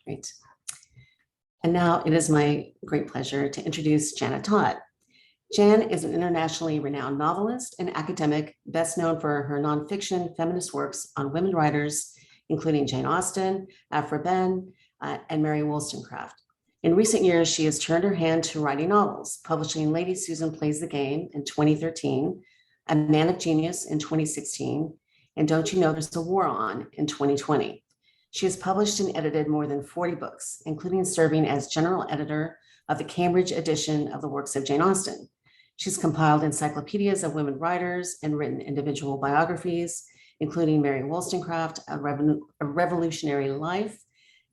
Great. And now it is my great pleasure to introduce Jan Todd. Jan is an internationally renowned novelist and academic, best known for her nonfiction feminist works on women writers, including Jane Austen, Aphra Behn, and Mary Wollstonecraft. In recent years, she has turned her hand to writing novels, publishing Lady Susan Plays the Game in 2013, A Man of Genius in 2016, and Don't You Know There's a War On in 2020. She has published and edited more than 40 books, including serving as general editor of the Cambridge edition of the works of Jane Austen. She's compiled encyclopedias of women writers and written individual biographies, including Mary Wollstonecraft, A Revolutionary Life,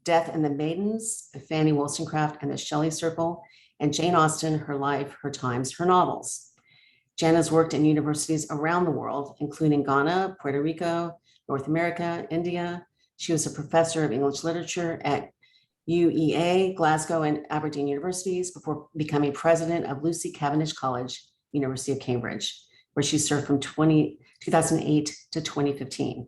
Death and the Maidens, Fanny Wollstonecraft and the Shelley Circle, and Jane Austen, Her Life, Her Times, Her Novels. Jan has worked in universities around the world, including Ghana, Puerto Rico, North America, India. She was a professor of English literature at UEA, Glasgow, and Aberdeen universities before becoming president of Lucy Cavendish College, University of Cambridge, where she served from 2008 to 2015.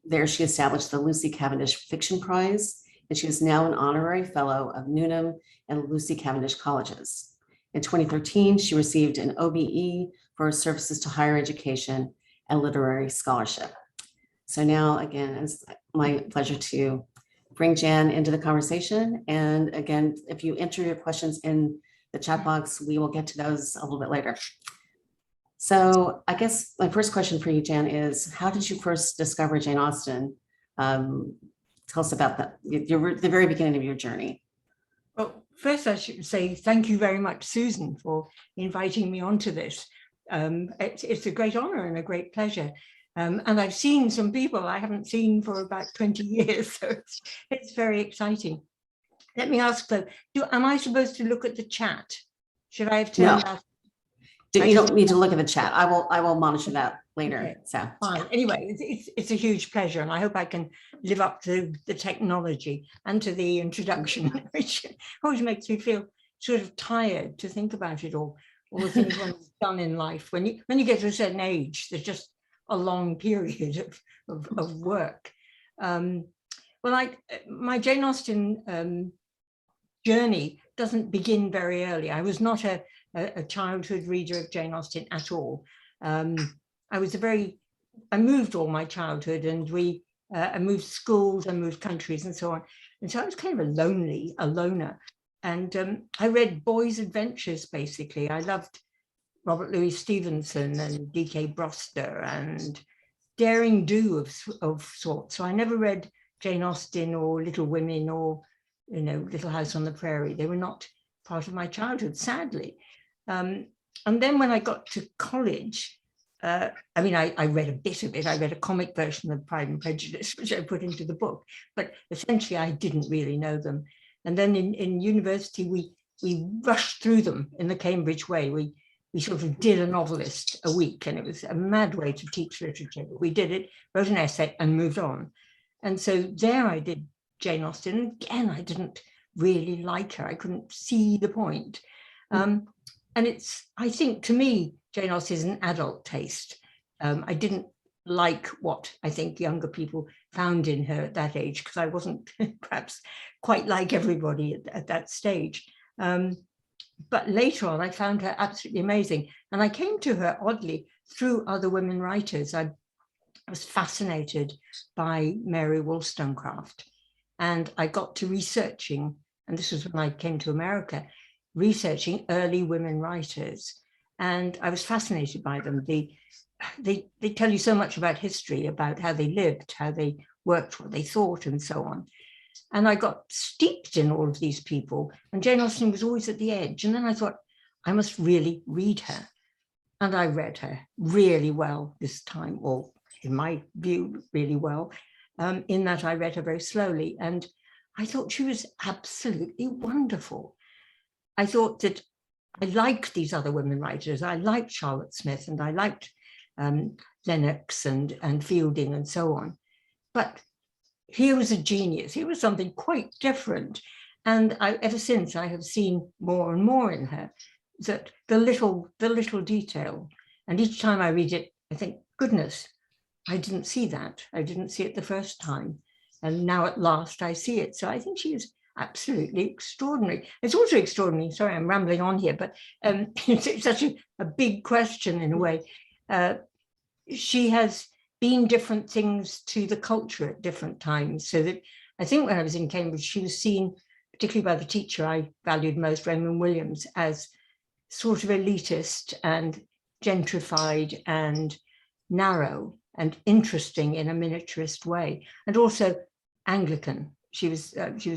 There she established the Lucy Cavendish Fiction Prize, and she is now an honorary fellow of Newnham and Lucy Cavendish Colleges. In 2013, she received an OBE for her services to higher education and literary scholarship. So now, again, it's my pleasure to bring Jan into the conversation. And again, if you enter your questions in the chat box, we will get to those a little bit later. So I guess my first question for you, Jan, is how did you first discover Jane Austen? Tell us about that, the very beginning of your journey. Well, first I should say thank you very much, Susan, for inviting me onto this. It's a great honor and a great pleasure. And I've seen some people I haven't seen for about 20 years, so it's very exciting. Let me ask though, am I supposed to look at the chat? Should I have turned that? You don't need to look at the chat. I will monitor that later. Okay, so fine. Anyway, it's a huge pleasure, and I hope I can live up to the technology and to the introduction, which always makes me feel sort of tired to think about it all the things one's done in life. When you get to a certain age, there's just a long period of work. Well, my Jane Austen journey doesn't begin very early. I was not a childhood reader of Jane Austen at all. I moved all my childhood, and I moved schools, I moved countries and so on. And so I was kind of a loner. And I read boys' adventures, basically. I loved Robert Louis Stevenson and D.K. Brewster and daring do of sorts. So I never read Jane Austen or Little Women or, Little House on the Prairie. They were not part of my childhood, sadly. And then when I got to college, I read a bit of it. I read a comic version of Pride and Prejudice, which I put into the book, but essentially I didn't really know them. And then in university, we rushed through them in the Cambridge way. We sort of did a novelist a week, and it was a mad way to teach literature, but we did it, wrote an essay and moved on. And so there I did Jane Austen. Again, I didn't really like her. I couldn't see the point. And I think to me, Jane Austen is an adult taste. I didn't like what I think younger people found in her at that age, because I wasn't perhaps quite like everybody at that stage. But later on, I found her absolutely amazing. And I came to her, oddly, through other women writers. I was fascinated by Mary Wollstonecraft. And I got to researching, and this was when I came to America, researching early women writers. And I was fascinated by them. They tell you so much about history, about how they lived, how they worked, what they thought, and so on. And I got steeped in all of these people, and Jane Austen was always at the edge. And then I thought, I must really read her. And I read her really well this time, or in my view, really well, in that I read her very slowly. And I thought she was absolutely wonderful. I thought that I liked these other women writers. I liked Charlotte Smith, and I liked Lennox and Fielding and so on. But here was a genius. Here was something quite different. And ever since, I have seen more and more in her, that the little detail. And each time I read it, I think, goodness, I didn't see that. I didn't see it the first time. And now at last I see it. So I think she is absolutely extraordinary. It's also extraordinary, sorry, I'm rambling on here, but it's such a big question in a way. She has been different things to the culture at different times. So that I think when I was in Cambridge, she was seen, particularly by the teacher I valued most, Raymond Williams, as sort of elitist and gentrified and narrow and interesting in a miniaturist way, and also Anglican. She was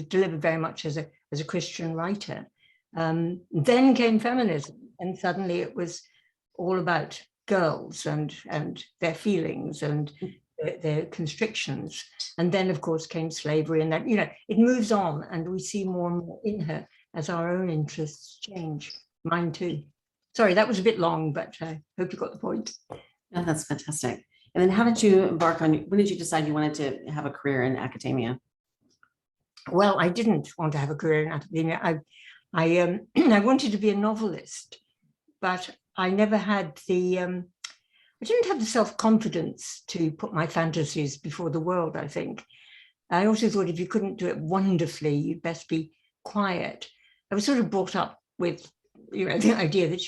delivered very much as a Christian writer. Then came feminism, and suddenly it was all about girls and their feelings and their constrictions. And then, of course, came slavery, and that, you know, it moves on, and we see more and more in her as our own interests change. Mine too. Sorry, that was a bit long, but I hope you got the point. Oh, that's fantastic. And then how did you embark on, when did you decide you wanted to have a career in academia? Well, I didn't want to have a career in academia. I wanted to be a novelist, but I never had I didn't have the self-confidence to put my fantasies before the world, I think. I also thought if you couldn't do it wonderfully, you'd best be quiet. I was sort of brought up with, you know, the idea that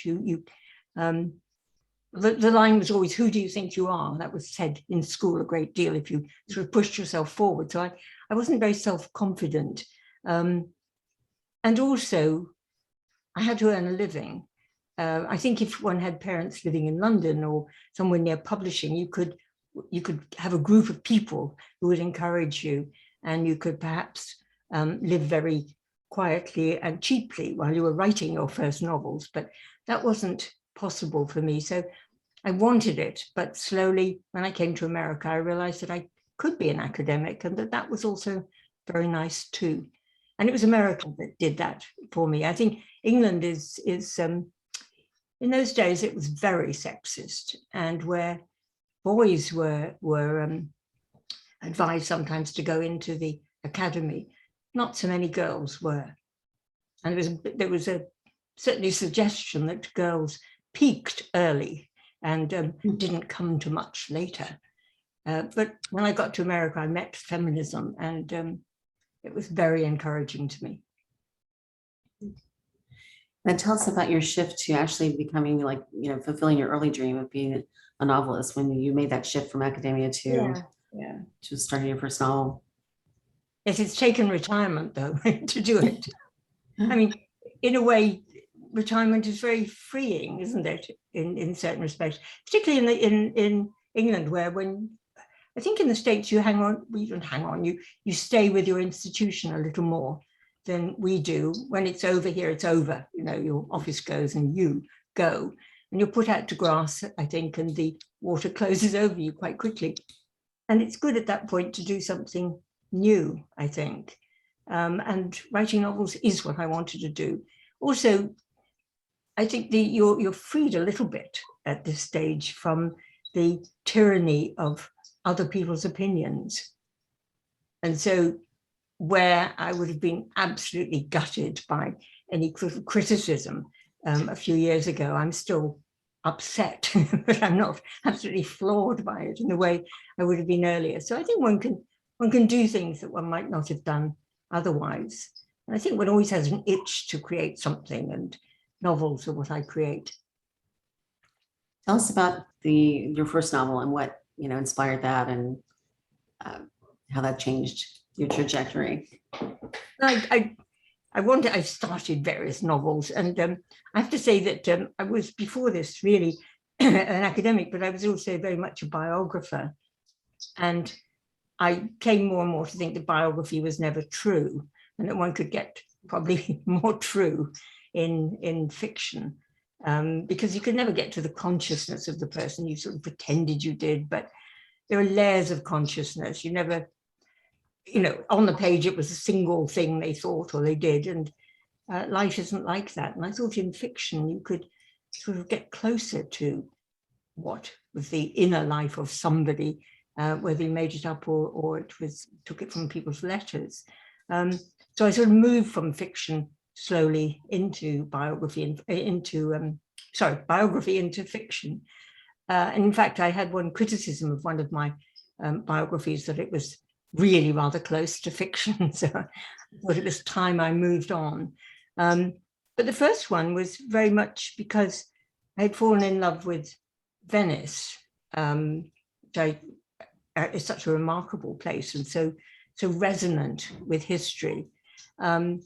the line was always, who do you think you are? That was said in school a great deal if you sort of pushed yourself forward. So I wasn't very self-confident. And also, I had to earn a living. I think if one had parents living in London or somewhere near publishing, you could have a group of people who would encourage you, and you could perhaps live very quietly and cheaply while you were writing your first novels. But that wasn't possible for me. So I wanted it, but slowly when I came to America, I realized that I could be an academic, and that was also very nice too. And it was America that did that for me. I think England is in those days, it was very sexist, and where boys were advised sometimes to go into the academy, not so many girls were. And there was certainly a suggestion that girls peaked early and didn't come to much later. But when I got to America, I met feminism, and it was very encouraging to me. And tell us about your shift to actually becoming, like, you know, fulfilling your early dream of being a novelist, when you made that shift from academia to starting your first novel. Yes, it's taken retirement though to do it. I mean, in a way, retirement is very freeing, isn't it? In certain respects, particularly in England, where when I think in the States you hang on, well, you don't hang on, you stay with your institution a little more than we do. When it's over here, it's over. You know, your office goes and you go, and you're put out to grass, I think, and the water closes over you quite quickly. And it's good at that point to do something new, I think. And writing novels is what I wanted to do. Also, I think you're freed a little bit at this stage from the tyranny of other people's opinions. And so where I would have been absolutely gutted by any criticism a few years ago, I'm still upset, but I'm not absolutely floored by it in the way I would have been earlier. So I think one can do things that one might not have done otherwise. And I think one always has an itch to create something, and novels are what I create. Tell us about your first novel and what, you know, inspired that, and how that changed your trajectory. I started various novels, and I have to say that I was, before this, really an academic, but I was also very much a biographer. And I came more and more to think that biography was never true, and that one could get probably more true in fiction, because you could never get to the consciousness of the person. You sort of pretended you did, but there are layers of consciousness. You never, you know, on the page it was a single thing they thought or they did, and life isn't like that. And I thought in fiction you could sort of get closer to what was the inner life of somebody, whether you made it up or took it from people's letters. So I sort of moved from fiction slowly into biography, biography into fiction. And in fact, I had one criticism of one of my biographies, that it was really rather close to fiction. So I thought it was time I moved on. But the first one was very much because I had fallen in love with Venice, which is such a remarkable place and so resonant with history. And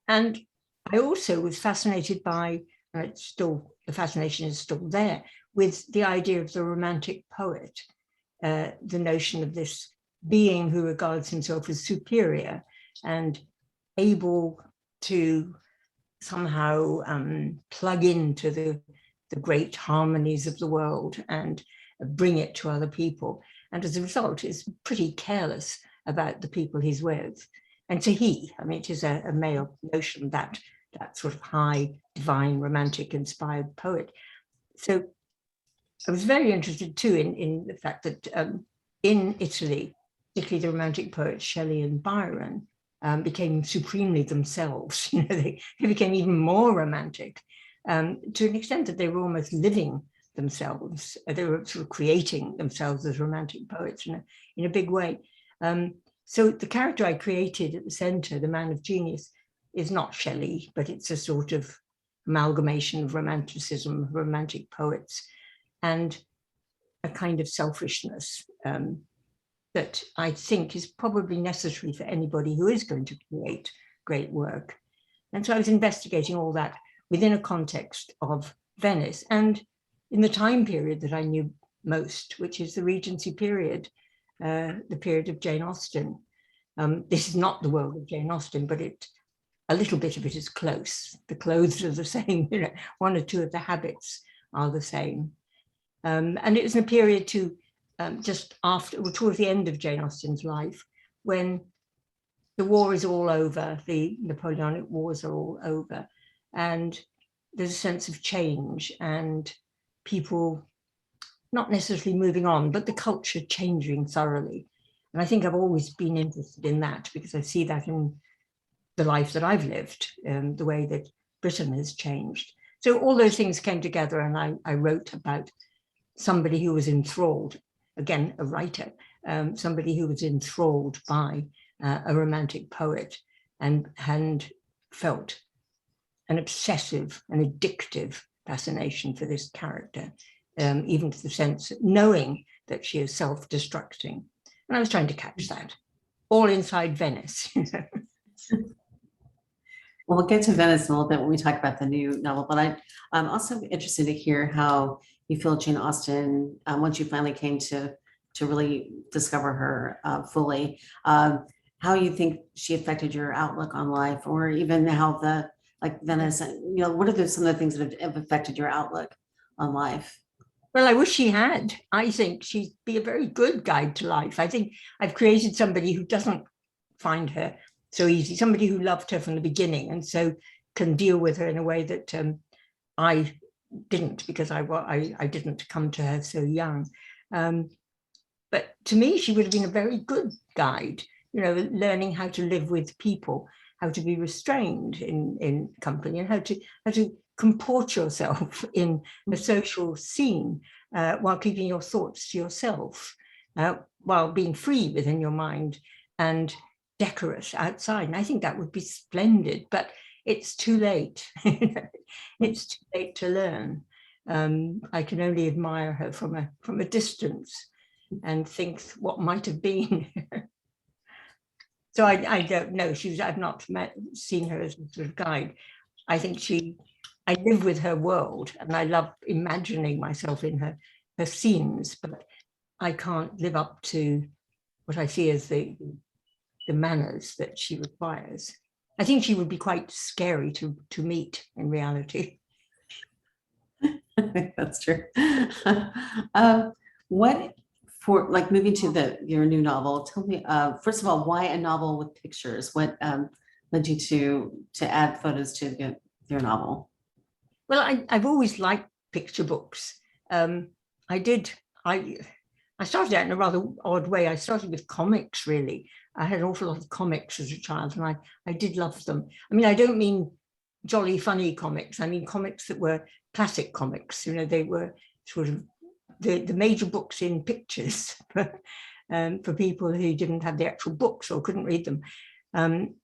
I also was fascinated by, the fascination is still there, with the idea of the romantic poet, the notion of this being who regards himself as superior and able to somehow plug into the great harmonies of the world and bring it to other people. And as a result, is pretty careless about the people he's with. And so it is a male notion, that sort of high, divine, romantic, inspired poet. So I was very interested too in the fact that in Italy, particularly the romantic poets Shelley and Byron became supremely themselves. They became even more romantic to an extent that they were almost living themselves. They were sort of creating themselves as romantic poets in a big way. So the character I created at the center, the man of genius, is not Shelley, but it's a sort of amalgamation of romanticism, romantic poets, and a kind of selfishness that I think is probably necessary for anybody who is going to create great work. And so I was investigating all that within a context of Venice and in the time period that I knew most, which is the Regency period, the period of Jane Austen. This is not the world of Jane Austen, but a little bit of it is close. The clothes are the same, one or two of the habits are the same. And it was in a period just after, towards the end of Jane Austen's life, when the war is all over, the Napoleonic Wars are all over, and there's a sense of change and people not necessarily moving on, but the culture changing thoroughly. And I think I've always been interested in that because I see that in the life that I've lived, the way that Britain has changed. So all those things came together, and I wrote about somebody who was enthralled, again, a writer, somebody who was enthralled by a romantic poet and felt an obsessive and addictive fascination for this character, even to the sense of knowing that she is self-destructing. And I was trying to catch that, all inside Venice. Well, we'll get to Venice in a little bit when we talk about the new novel, but I'm also interested to hear how you feel Jane Austen, once you finally came to really discover her fully, how you think she affected your outlook on life, or even how Venice, what are some of the things that have affected your outlook on life? Well, I wish she had. I think she'd be a very good guide to life. I think I've created somebody who doesn't find her so easy, somebody who loved her from the beginning and so can deal with her in a way that I didn't, because I didn't come to her so young. But to me, she would have been a very good guide, learning how to live with people, how to be restrained in company, and how to comport yourself in a social scene while keeping your thoughts to yourself, while being free within your mind and decorous outside. And I think that would be splendid, but it's too late. It's too late to learn. I can only admire her from a distance and think what might have been. So I don't know. I've not seen her as a sort of guide. I think I live with her world, and I love imagining myself in her scenes, but I can't live up to what I see as the manners that she requires. I think she would be quite scary to meet in reality. That's true. What for moving to your new novel? Tell me, first of all, why a novel with pictures? What led you to add photos to your novel? Well, I've always liked picture books. I started out in a rather odd way. I started with comics, really. I had an awful lot of comics as a child, and I did love them. I mean, I don't mean jolly funny comics. I mean comics that were classic comics. They were sort of the major books in pictures. for people who didn't have the actual books or couldn't read them. And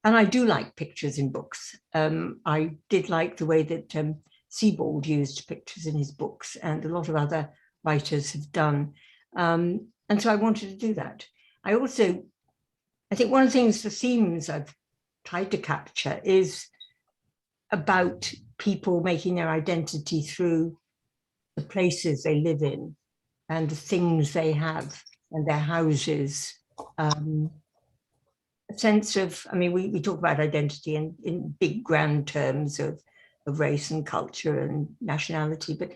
I do like pictures in books. I did like the way that Sebald used pictures in his books, and a lot of other writers have done. And so I wanted to do that. I think one of the things, the themes I've tried to capture is about people making their identity through the places they live in and the things they have and their houses. A sense of, I mean, we talk about identity in big grand terms of race and culture and nationality, but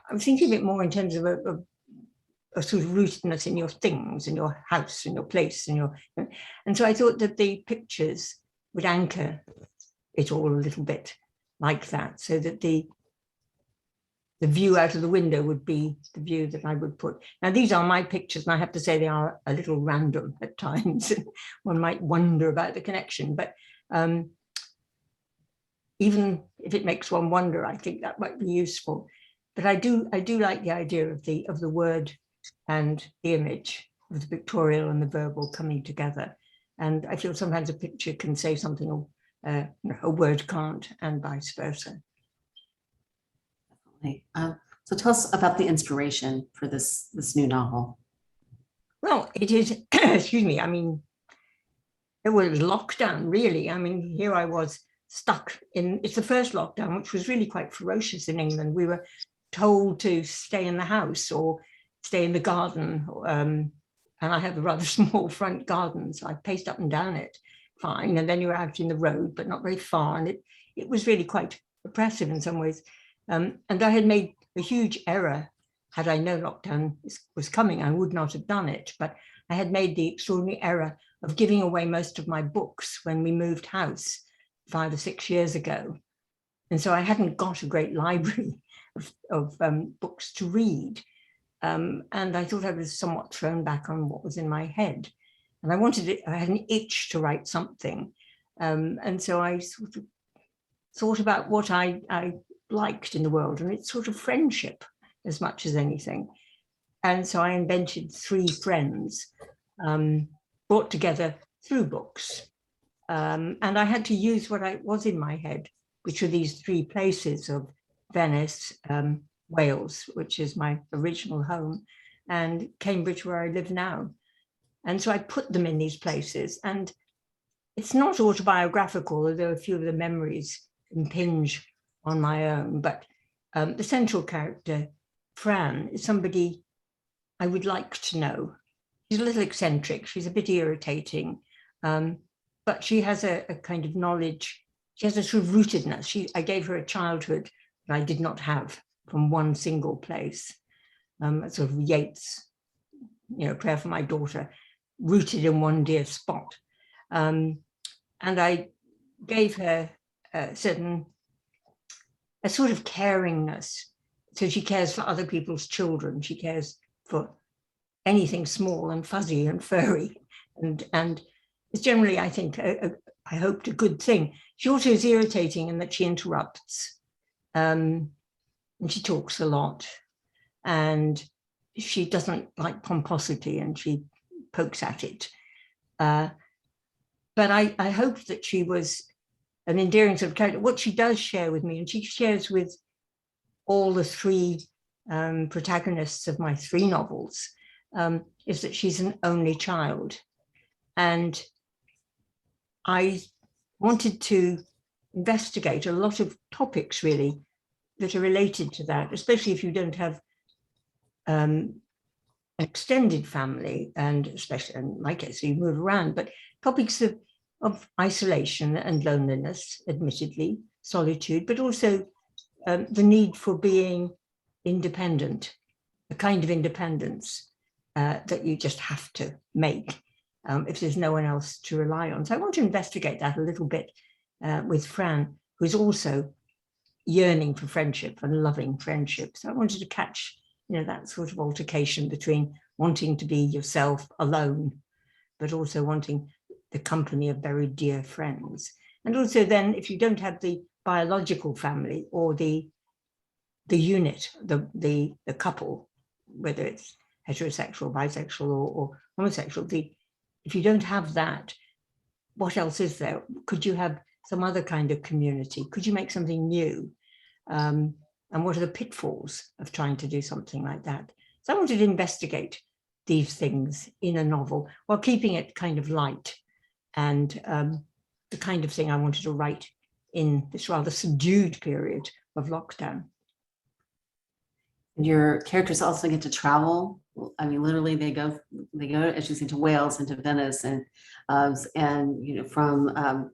I'm thinking of it more in terms of a sort of rootedness in your things, in your house, in your place, and so I thought that the pictures would anchor it all a little bit like that, so that the view out of the window would be the view that I would put. Now, these are my pictures, and I have to say they are a little random at times. One might wonder about the connection, but even if it makes one wonder, I think that might be useful. But I do like the idea of the word and the image, of the pictorial and the verbal coming together. And I feel sometimes a picture can say something a word can't, and vice versa. So tell us about the inspiration for this new novel. Well, it is, excuse me, I mean, it was lockdown, really. I mean, here I was stuck in, it's the first lockdown, which was really quite ferocious in England. We were told to stay in the house or stay in the garden. And I have a rather small front garden, so I paced up and down it fine. And then you're out in the road, but not very far. And it was really quite oppressive in some ways. And I had made a huge error. Had I known lockdown was coming, I would not have done it. But I had made the extraordinary error of giving away most of my books when we moved house 5 or 6 years ago. And so I hadn't got a great library of books to read. And I thought I was somewhat thrown back on what was in my head. And I had an itch to write something. And so I sort of thought about what I liked in the world, and it's sort of friendship as much as anything. And so I invented 3 friends brought together through books. And I had to use what was in my head, which were these 3 places of Venice, Wales, which is my original home, and Cambridge, where I live now. And so I put them in these places, and it's not autobiographical, although a few of the memories impinge on my own, but the central character, Fran, is somebody I would like to know. She's a little eccentric, she's a bit irritating, but she has a kind of knowledge, she has a sort of rootedness. I gave her a childhood that I did not have from one single place, a sort of Yeats, prayer for my daughter, rooted in one dear spot. And I gave her a sort of caringness. So she cares for other people's children. She cares for anything small and fuzzy and furry. And it's generally, I think, I hoped, a good thing. She also is irritating in that she interrupts. And she talks a lot. And she doesn't like pomposity, and she pokes at it. But I hoped that she was an endearing sort of character. What she does share with me, and she shares with all the 3 protagonists of my 3 novels, is that she's an only child. And I wanted to investigate a lot of topics, really, that are related to that, especially if you don't have an extended family, and especially in my case, you move around, but topics of isolation and loneliness, admittedly, solitude, but also the need for being independent, a kind of independence that you just have to make if there's no one else to rely on. So I want to investigate that a little bit with Fran, who's also yearning for friendship and loving friendship. So I wanted to catch, that sort of altercation between wanting to be yourself alone, but also wanting the company of very dear friends. And also then, if you don't have the biological family or the unit, the couple, whether it's heterosexual, bisexual, or homosexual. If you don't have that, what else is there? Could you have some other kind of community? Could you make something new? And what are the pitfalls of trying to do something like that? So I wanted to investigate these things in a novel while keeping it kind of light and the kind of thing I wanted to write in this rather subdued period of lockdown. Your characters also get to travel. I mean, literally, they go, as you say, to Wales and to Venice, and from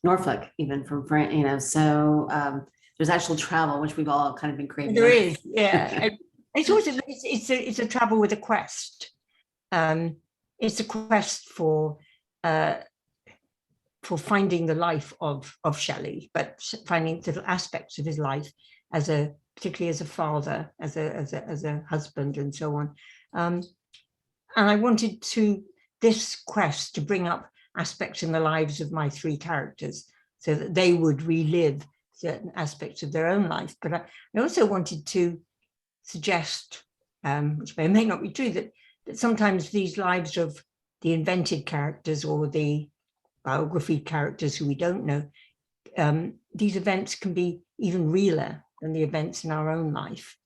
Norfolk, even from France. So there's actual travel, which we've all kind of been craving. There is, yeah. It's a travel with a quest. It's a quest for finding the life of Shelley, but finding little aspects of his life particularly as a father, as a husband, and so on. And I wanted this quest to bring up aspects in the lives of my three characters so that they would relive certain aspects of their own life. But I also wanted to suggest, which may or may not be true, that sometimes these lives of the invented characters or the biography characters who we don't know, these events can be even realer than the events in our own life,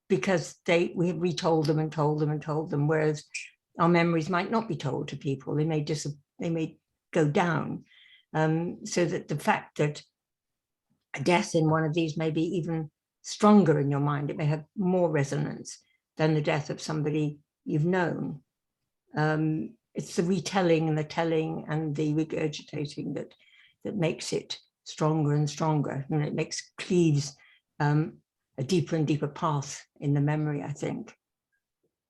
because we have retold them and told them and told them, whereas our memories might not be told to people. They may go down, so that the fact that a death in one of these may be even stronger in your mind. It may have more resonance than the death of somebody you've known. It's the retelling and the telling and the regurgitating that makes it stronger and stronger, and it cleaves a deeper and deeper path in the memory, I think.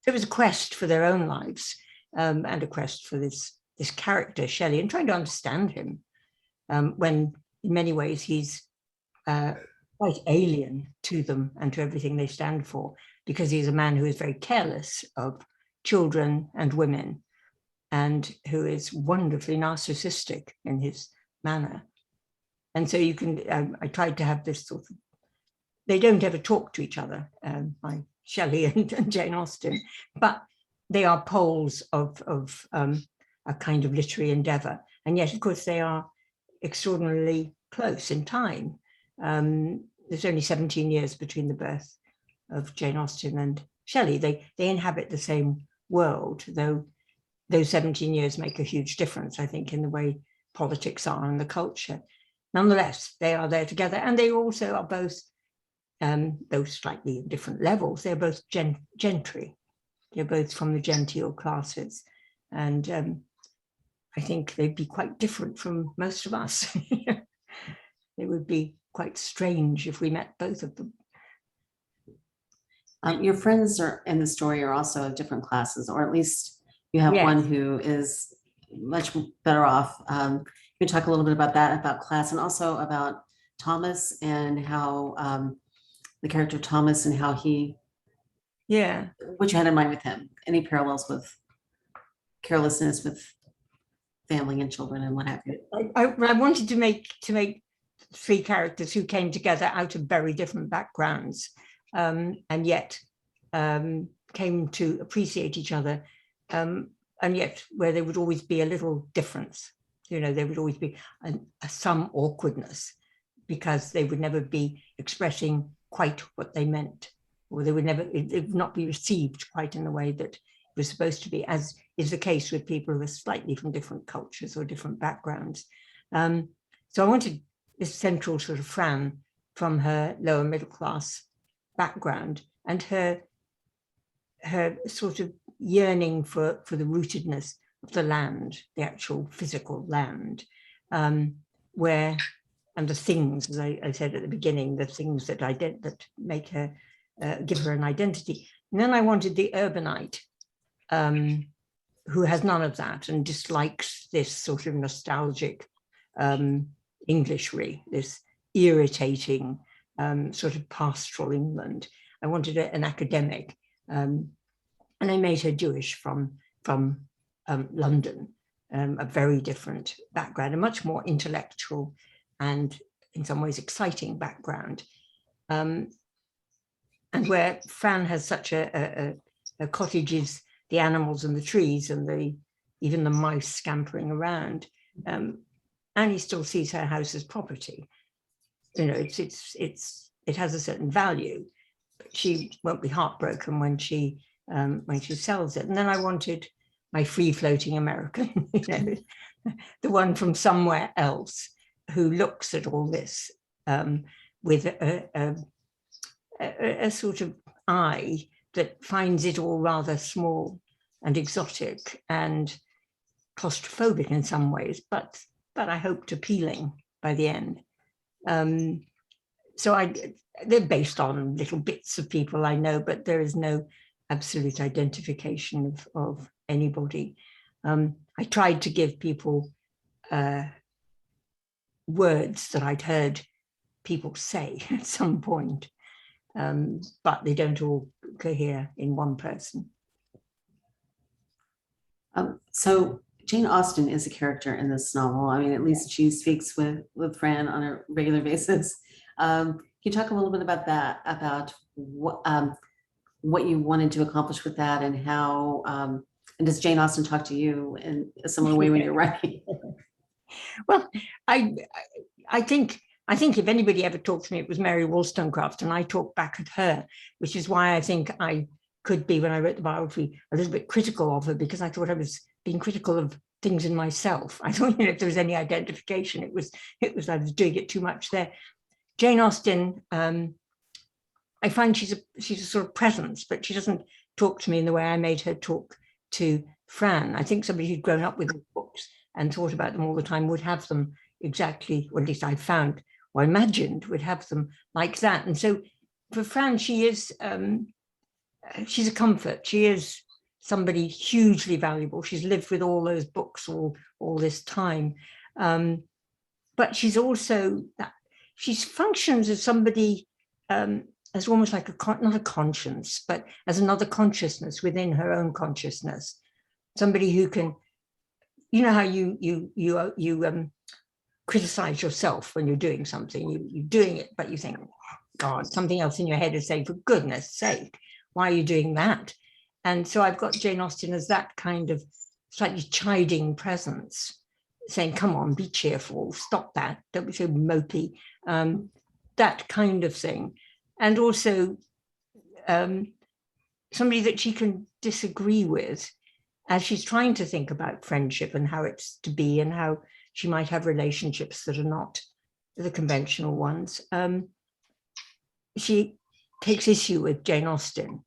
So it was a quest for their own lives, and a quest for this character, Shelley, and trying to understand him, when in many ways he's quite alien to them and to everything they stand for, because he's a man who is very careless of children and women, and who is wonderfully narcissistic in his manner. And so you can, I tried to have this sort of, they don't ever talk to each other, like Shelley and Jane Austen, but they are poles of a kind of literary endeavor. And yet, of course, they are extraordinarily close in time. There's only 17 years between the birth of Jane Austen and Shelley. They inhabit the same world, though those 17 years make a huge difference, I think, in the way politics are and the culture. Nonetheless, they are there together, and they also are both, though slightly different levels, they're both gentry. They're both from the genteel classes. And I think they'd be quite different from most of us. It would be quite strange if we met both of them. Your friends in the story are also of different classes, or at least you have one who is much better off. You can talk a little bit about that, about class, and also about Thomas and how the character Thomas and how he, what you had in mind with him. Any parallels with carelessness with family and children and what have you? I wanted to make three characters who came together out of very different backgrounds, and yet came to appreciate each other, and yet where there would always be a little difference. There would always be some awkwardness, because they would never be expressing quite what they meant, or it would not be received quite in the way that it was supposed to be, as is the case with people who are slightly from different cultures or different backgrounds. So I wanted this central sort of Fran from her lower middle class background, and her sort of yearning for the rootedness of the land, the actual physical land, and the things, as I said at the beginning, the things that make her, give her an identity. And then I wanted the urbanite, who has none of that and dislikes this sort of nostalgic Englishry, this irritating sort of pastoral England. I wanted an academic, and I made her Jewish from London, a very different background, a much more intellectual and in some ways exciting background, and where Fran has such a her cottages, the animals and the trees and even the mice scampering around. Annie still sees her house as property. You know, it has a certain value, but she won't be heartbroken when she sells it. And then I wanted my free-floating American, you know, the one from somewhere else who looks at all this with a sort of eye that finds it all rather small and exotic and claustrophobic in some ways, but I hoped appealing by the end. So they're based on little bits of people I know, but there is no absolute identification of anybody. I tried to give people words that I'd heard people say at some point, but they don't all cohere in one person. So Jane Austen is a character in this novel. I mean, at least she speaks with Fran on a regular basis. Can you talk a little bit about that, about what you wanted to accomplish with that, and how, and does Jane Austen talk to you in a similar way when you're writing? Well, I think if anybody ever talked to me, it was Mary Wollstonecraft, and I talked back at her, which is why I think I could be, when I wrote the biography, a little bit critical of her, because I thought I was being critical of things in myself. I thought, you know, if there was any identification, it was I was doing it too much there. Jane Austen, I find she's a sort of presence, but she doesn't talk to me in the way I made her talk to Fran. I think somebody who'd grown up with books and thought about them all the time would have them exactly, or at least I found or imagined would have them like that. And so for Fran, she is, she's a comfort. She is somebody hugely valuable. She's lived with all those books all this time. But she's also, she functions as somebody, as almost like not a conscience, but as another consciousness within her own consciousness. Somebody who can, you know how you criticize yourself when you're doing something, you're doing it, but you think, oh, God, something else in your head is saying, for goodness sake, why are you doing that? And so I've got Jane Austen as that kind of slightly chiding presence, saying, come on, be cheerful, stop that, don't be so mopey, that kind of thing. And also somebody that she can disagree with as she's trying to think about friendship and how it's to be and how she might have relationships that are not the conventional ones. She takes issue with Jane Austen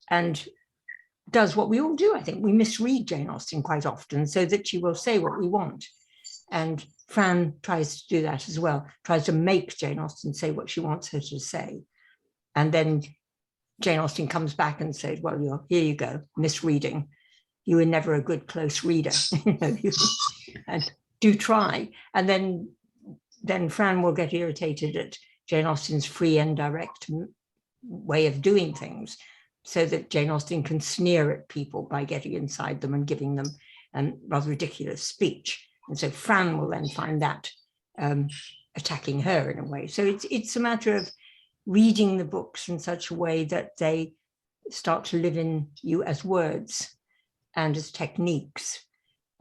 and does what we all do, I think. We misread Jane Austen quite often so that she will say what we want. And Fran tries to do that as well, tries to make Jane Austen say what she wants her to say. And then Jane Austen comes back and says, well, here you go, misreading. You were never a good close reader. And do try. And then Fran will get irritated at Jane Austen's free and direct way of doing things, so that Jane Austen can sneer at people by getting inside them and giving them rather ridiculous speech. And so Fran will then find that attacking her in a way. So it's a matter of reading the books in such a way that they start to live in you as words and as techniques.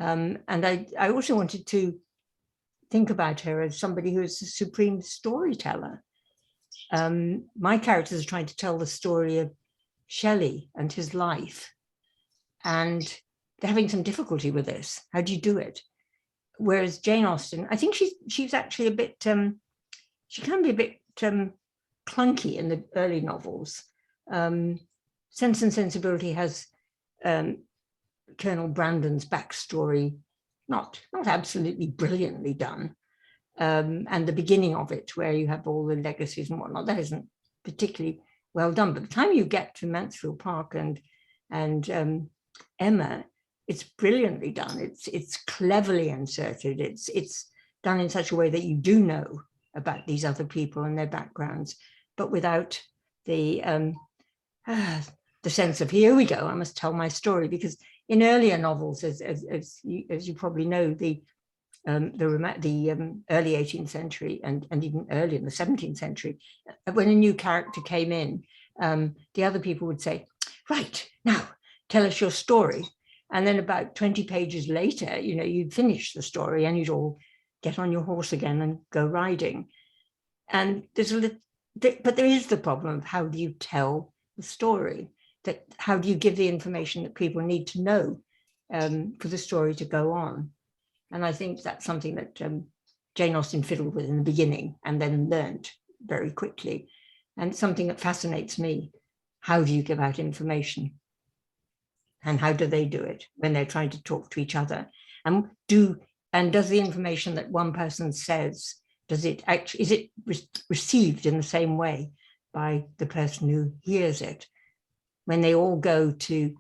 And I also wanted to think about her as somebody who is a supreme storyteller. My characters are trying to tell the story of Shelley and his life, and they're having some difficulty with this. How do you do it? Whereas Jane Austen, I think she's actually a bit, she can be a bit clunky in the early novels. Sense and Sensibility has Colonel Brandon's backstory not absolutely brilliantly done, and the beginning of it, where you have all the legacies and whatnot, that isn't particularly well done. But by the time you get to Mansfield Park and Emma, it's brilliantly done. It's cleverly inserted. It's done in such a way that you do know about these other people and their backgrounds, but without the sense of, here we go, I must tell my story. Because in earlier novels, as you probably know, the early 18th century and even early in the 17th century, when a new character came in, the other people would say, right, now tell us your story. And then about 20 pages later, you'd finish the story and you'd all get on your horse again and go riding. And but there is the problem of how do you tell the story? That how do you give the information that people need to know for the story to go on? And I think that's something that Jane Austen fiddled with in the beginning and then learned very quickly. And something that fascinates me, how do you give out information? And how do they do it when they're trying to talk to each other? And does the information that one person says, is it received in the same way by the person who hears it? When they all go to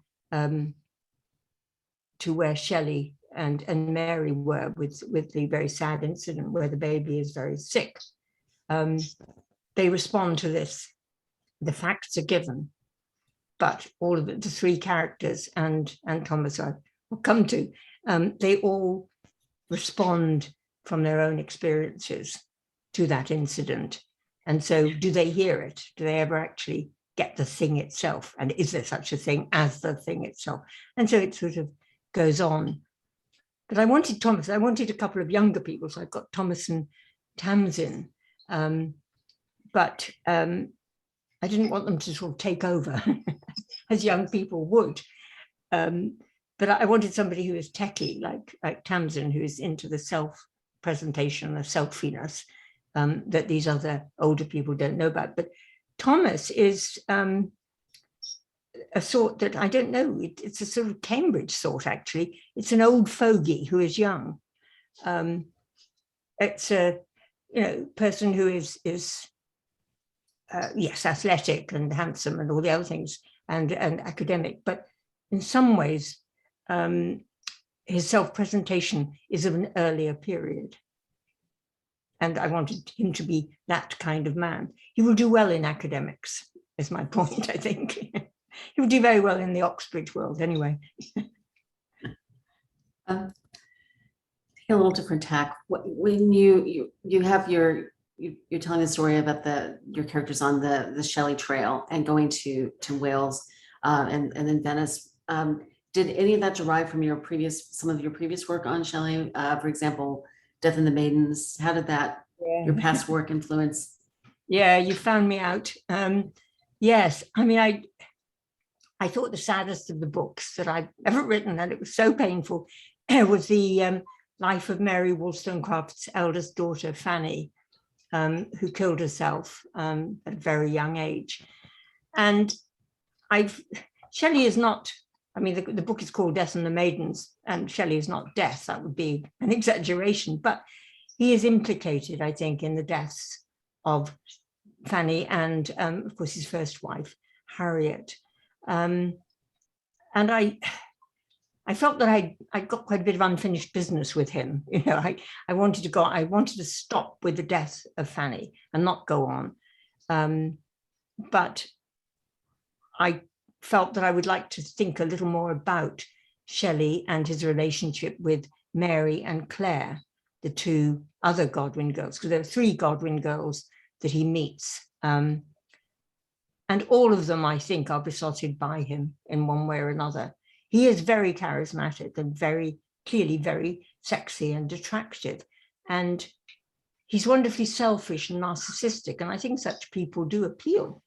where Shelley and Mary were with the very sad incident where the baby is very sick, they respond to this. The facts are given, but all of the three characters and Thomas I will come to, they all respond from their own experiences to that incident. And so do they hear it? Do they ever actually get the thing itself? And is there such a thing as the thing itself? And so it sort of goes on. But I wanted a couple of younger people. So I've got Thomas and Tamsin. But I didn't want them to sort of take over as young people would. But I wanted somebody who is techie, like Tamsin, who is into the self-presentation, the selfiness that these other older people don't know about. But Thomas is a sort that I don't know. It's a sort of Cambridge sort, actually. It's an old fogey who is young. It's a person who is yes, athletic and handsome and all the other things, and academic, but in some ways his self-presentation is of an earlier period. And I wanted him to be that kind of man. He will do well in academics, is my point, I think. He will do very well in the Oxbridge world anyway. Take a little different tack. When you're telling the story about your characters on the Shelley Trail and going to Wales and then Venice. Did any of that derive from some of your previous work on Shelley? For example, Death and the Maidens. How did your past work influence? Yeah, you found me out. Yes, I mean, I thought the saddest of the books that I've ever written, and it was so painful, was the life of Mary Wollstonecraft's eldest daughter, Fanny, who killed herself at a very young age. And Shelley is not, I mean, the book is called Death and the Maidens, and Shelley is not death. That would be an exaggeration, but he is implicated, I think, in the deaths of Fanny and, of course, his first wife, Harriet. And I felt that I got quite a bit of unfinished business with him. I wanted to stop with the death of Fanny and not go on. But I felt that I would like to think a little more about Shelley and his relationship with Mary and Claire, the two other Godwin girls, because there are three Godwin girls that he meets. And all of them, I think, are besotted by him in one way or another. He is very charismatic and very clearly very sexy and attractive. And he's wonderfully selfish and narcissistic. And I think such people do appeal.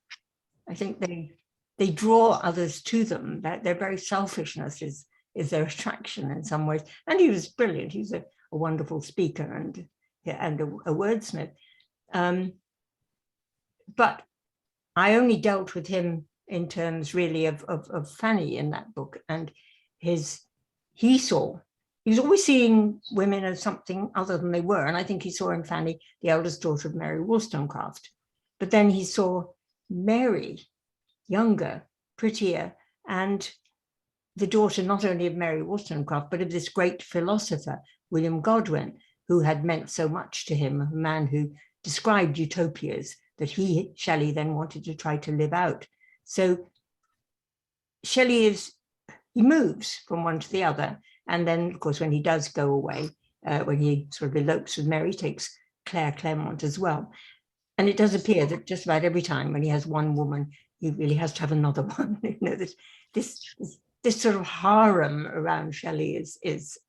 I think they draw others to them. That their very selfishness is their attraction in some ways. And he was brilliant. He's a wonderful speaker and a wordsmith. But I only dealt with him in terms really of Fanny in that book, and he was always seeing women as something other than they were. And I think he saw in Fanny the eldest daughter of Mary Wollstonecraft. But then he saw Mary, younger, prettier, and the daughter not only of Mary Wollstonecraft, but of this great philosopher, William Godwin, who had meant so much to him, a man who described utopias that Shelley then wanted to try to live out. So Shelley he moves from one to the other. And then, of course, when he does go away, when he sort of elopes with Mary, takes Claire Claremont as well. And it does appear that just about every time when he has one woman, he really has to have another one. You know, this sort of harem around Shelley is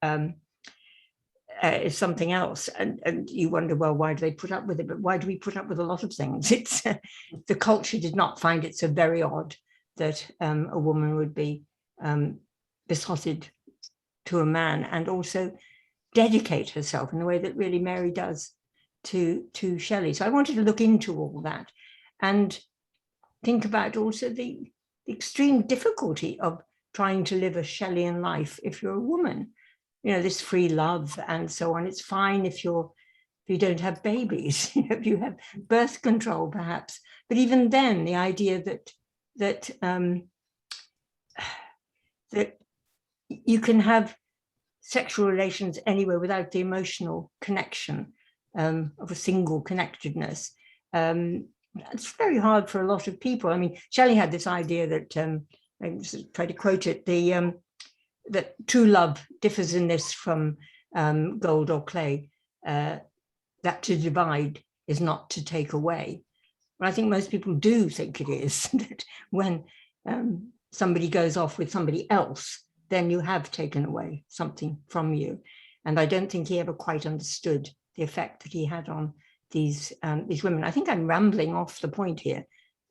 something else, and you wonder, well, why do they put up with it? But why do we put up with a lot of things? It's the culture did not find it so very odd that a woman would be besotted to a man, and also dedicate herself in the way that really Mary does to Shelley. So I wanted to look into all that and think about also the extreme difficulty of trying to live a Shelleyan life if you're a woman. You know, this free love and so on. It's fine if you don't have babies, if you have birth control, perhaps. But even then, the idea that you can have sexual relations anywhere without the emotional connection of a single connectedness. It's very hard for a lot of people. I mean, Shelley had this idea that, I try to quote it, that true love differs in this from gold or clay, that to divide is not to take away. But I think most people do think it is, that when somebody goes off with somebody else, then you have taken away something from you. And I don't think he ever quite understood the effect that he had on these women. I think I'm rambling off the point here.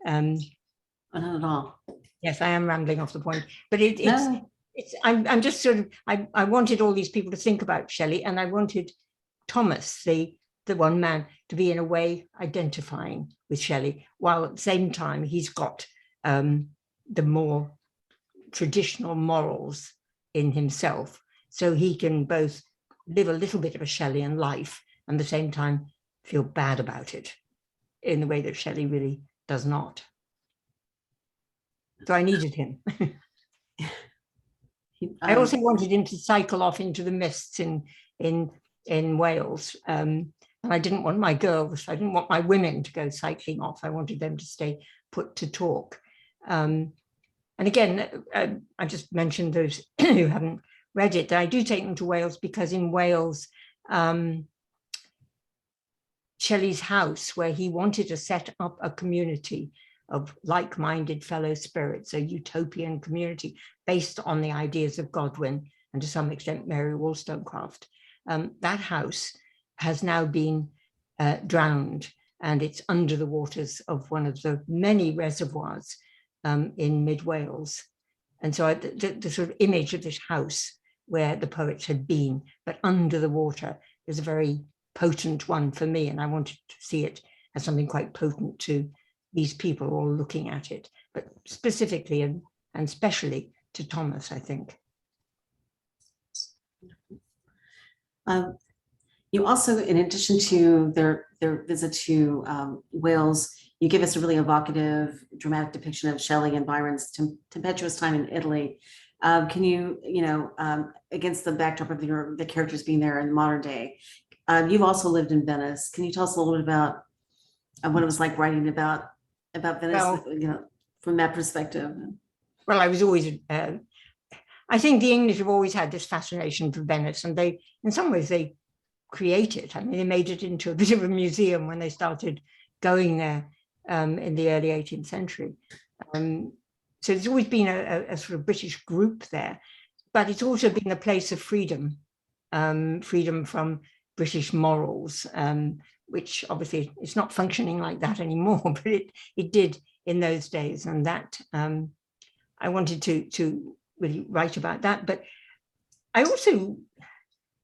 Not at all. Yes, I am rambling off the point, but I'm just sort of, I wanted all these people to think about Shelley, and I wanted Thomas, the one man, to be in a way identifying with Shelley, while at the same time he's got the more traditional morals in himself, so he can both live a little bit of a Shelleyan life and at the same time feel bad about it in the way that Shelley really does not. So I needed him. I also wanted him to cycle off into the mists in Wales. And I didn't want my girls, I didn't want my women to go cycling off. I wanted them to stay put to talk. And again, I just mentioned those who haven't read it, that I do take them to Wales because in Wales, Shelley's house, where he wanted to set up a community of like-minded fellow spirits, a utopian community based on the ideas of Godwin and to some extent Mary Wollstonecraft. That house has now been drowned, and it's under the waters of one of the many reservoirs in mid-Wales. And so the sort of image of this house where the poets had been, but under the water, is a very potent one for me, and I wanted to see it as something quite potent to these people all looking at it, but specifically and especially to Thomas, I think. You also, in addition to their visit to Wales, you give us a really evocative, dramatic depiction of Shelley and Byron's tempestuous time in Italy. Can you, against the backdrop of the characters being there in modern day, you've also lived in Venice. Can you tell us a little bit about what it was like writing about Venice, well, from that perspective? Well, I was always, I think the English have always had this fascination for Venice, and they, in some ways, they create it. I mean, they made it into a bit of a museum when they started going there in the early 18th century. So there's always been a sort of British group there, but it's also been a place of freedom, freedom from British morals, which obviously it's not functioning like that anymore, but it did in those days. And that I wanted to really write about that. But I also,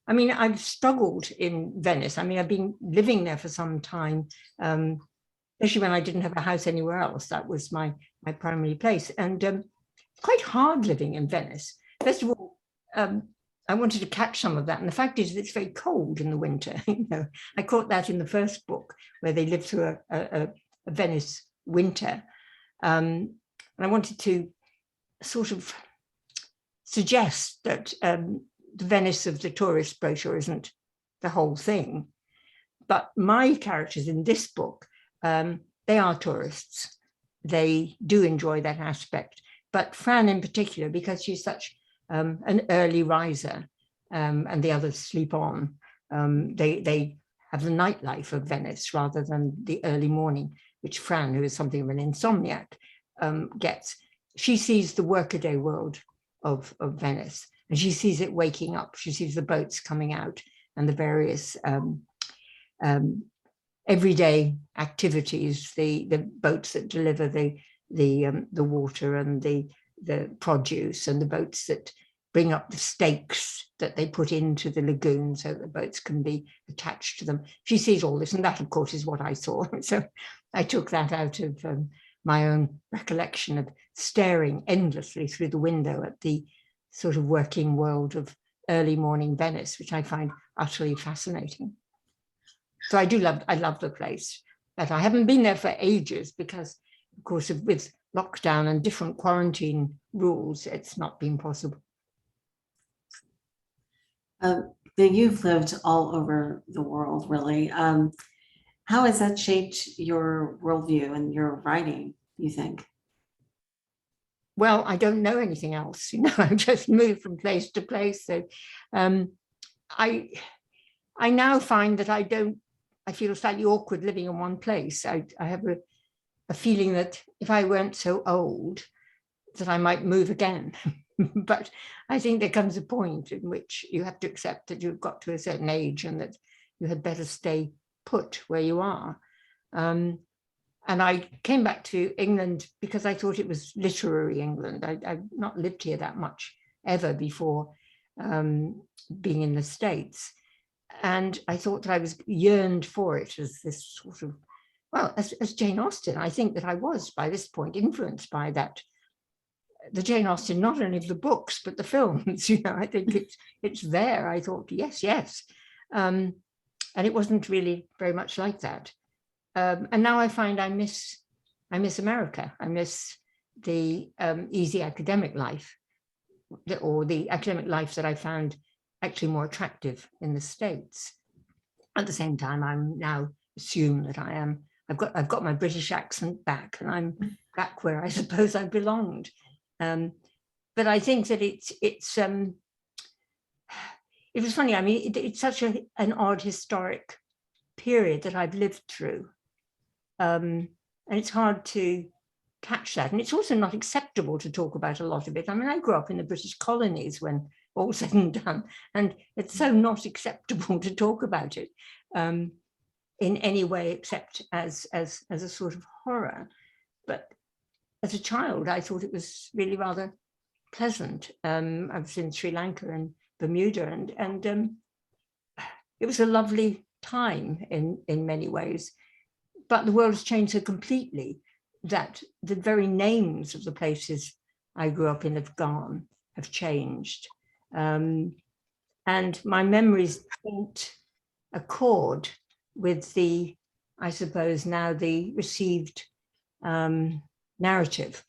I mean, I've struggled in Venice. I mean, I've been living there for some time, especially when I didn't have a house anywhere else. That was my primary place. And quite hard living in Venice. First of all, I wanted to catch some of that. And the fact is that it's very cold in the winter. I caught that in the first book, where they lived through a Venice winter. And I wanted to sort of suggest that the Venice of the tourist brochure isn't the whole thing. But my characters in this book, they are tourists. They do enjoy that aspect. But Fran in particular, because she's such an early riser, and the others sleep on, they have the nightlife of Venice rather than the early morning, which Fran, who is something of an insomniac, gets. She sees the workaday world of Venice, and she sees it waking up. She sees the boats coming out and the various everyday activities, the boats that deliver the water and the produce, and the boats that bring up the stakes that they put into the lagoon so the boats can be attached to them. She sees all this, and that, of course, is what I saw. So I took that out of my own recollection of staring endlessly through the window at the sort of working world of early morning Venice, which I find utterly fascinating. So I love the place, but I haven't been there for ages because, of course, with lockdown and different quarantine rules, it's not been possible. You've lived all over the world, really. How has that shaped your worldview and your writing, you think? Well, I don't know anything else, I just move from place to place. So I now find that I feel slightly awkward living in one place. I have a feeling that if I weren't so old, that I might move again. But I think there comes a point in which you have to accept that you've got to a certain age and that you had better stay put where you are. And I came back to England because I thought it was literary England. I've not lived here that much ever before being in the States. And I thought that I was yearned for it as this sort of, well, as Jane Austen. I think that I was by this point influenced by that. The Jane Austen, not only of the books, but the films, I think it's there. I thought, yes. And it wasn't really very much like that. And now I find I miss America. I miss the easy academic life, or the academic life that I found actually more attractive in the States. At the same time, I'm now assume that I've got my British accent back, and I'm back where I suppose I belonged. But I think that it was funny. I mean, it's such an odd historic period that I've lived through. And it's hard to catch that. And it's also not acceptable to talk about a lot of it. I mean, I grew up in the British colonies when all said and done, and it's so not acceptable to talk about it in any way except as a sort of horror. But as a child, I thought it was really rather pleasant. I was in Sri Lanka and Bermuda, and it was a lovely time in many ways. But the world has changed so completely that the very names of the places I grew up in have gone, have changed. And my memories don't accord with I suppose now the received narrative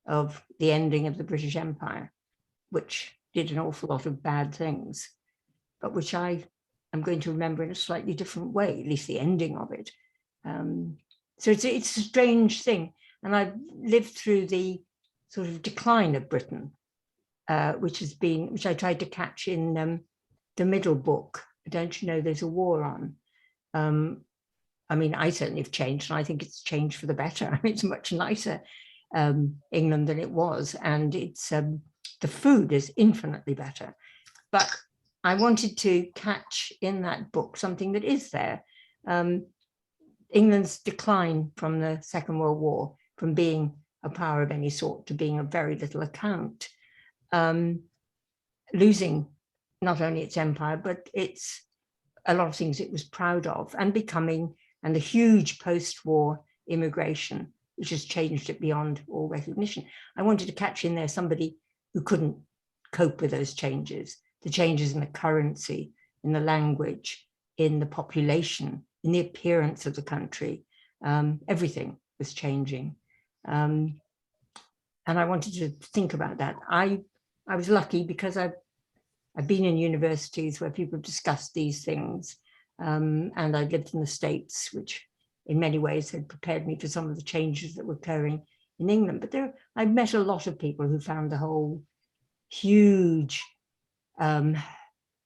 of the ending of the British Empire, which did an awful lot of bad things, but which I am going to remember in a slightly different way, at least the ending of it. So it's a strange thing. And I've lived through the sort of decline of Britain, which I tried to catch in the middle book. Don't you know there's a war on? I mean, I certainly have changed, and I think it's changed for the better. I mean, it's much nicer England than it was, and it's the food is infinitely better. But I wanted to catch in that book something that is there. England's decline from the Second World War, from being a power of any sort to being of very little account, losing not only its empire, but a lot of things it was proud of, and the huge post-war immigration, which has changed it beyond all recognition. I wanted to catch in there somebody who couldn't cope with those changes, the changes in the currency, in the language, in the population, in the appearance of the country. Everything was changing. And I wanted to think about that. I was lucky because I've been in universities where people have discussed these things, and I lived in the States, which in many ways had prepared me for some of the changes that were occurring in England. But I met a lot of people who found the whole huge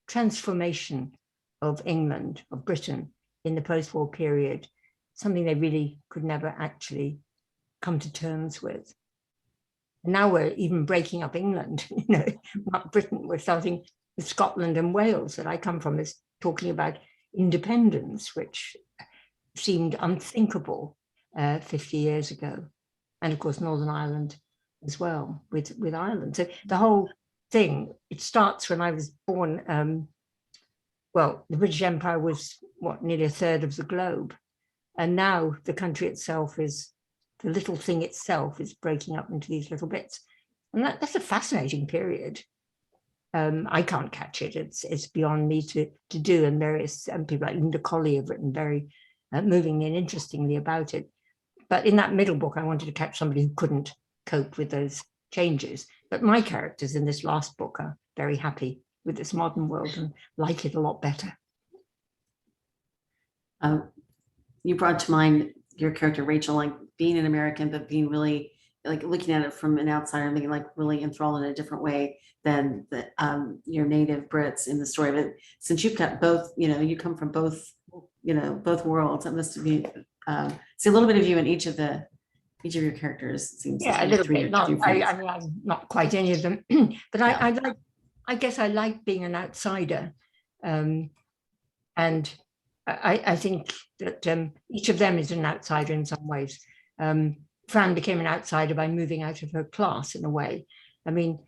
transformation of England, of Britain, in the post-war period, something they really could never actually come to terms with. Now we're even breaking up England, not Britain. We're starting with Scotland and Wales, that I come from, is talking about independence, which seemed unthinkable 50 years ago. And of course, Northern Ireland as well, with Ireland. So the whole thing, it starts when I was born. Well, the British Empire was, nearly a third of the globe. And now the country itself is, the little thing itself is breaking up into these little bits. And that's a fascinating period. I can't catch it. It's beyond me to do. And various people like Linda Colley have written very movingly and interestingly about it. But in that middle book, I wanted to catch somebody who couldn't cope with those changes. But my characters in this last book are very happy with this modern world and like it a lot better. You brought to mind your character, Rachel, like being an American, but being really like looking at it from an outsider and being like really enthralled in a different way than your native Brits in the story. But since you've got both, you come from both, both worlds, that must be see a little bit of you in each of your characters. It seems yeah, like a little bit. I'm not quite any of them, but yeah. I guess I like being an outsider, and I think that each of them is an outsider in some ways. Fran became an outsider by moving out of her class in a way. I mean,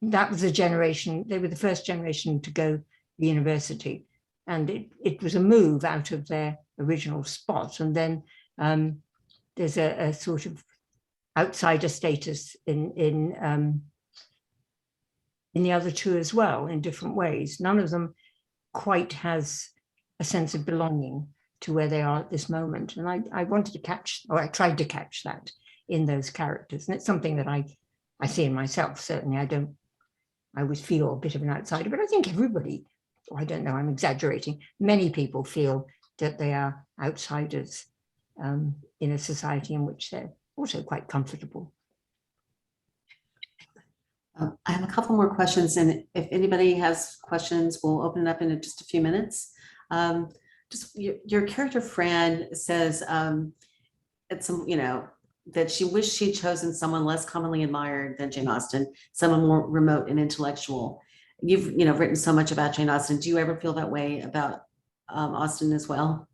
that was a generation, they were the first generation to go to university, and it was a move out of their original spot. And then there's a sort of outsider status in the other two as well, in different ways. None of them quite has a sense of belonging to where they are at this moment. And I wanted to catch, or I tried to catch that in those characters. And it's something that I see in myself, certainly. I always feel a bit of an outsider, but I think everybody, or I don't know, I'm exaggerating, many people feel that they are outsiders in a society in which they're also quite comfortable. I have a couple more questions, and if anybody has questions, we'll open it up in just a few minutes. Just your character Fran says that she wished she'd chosen someone less commonly admired than Jane Austen, someone more remote and intellectual. You've written so much about Jane Austen. Do you ever feel that way about Austen as well?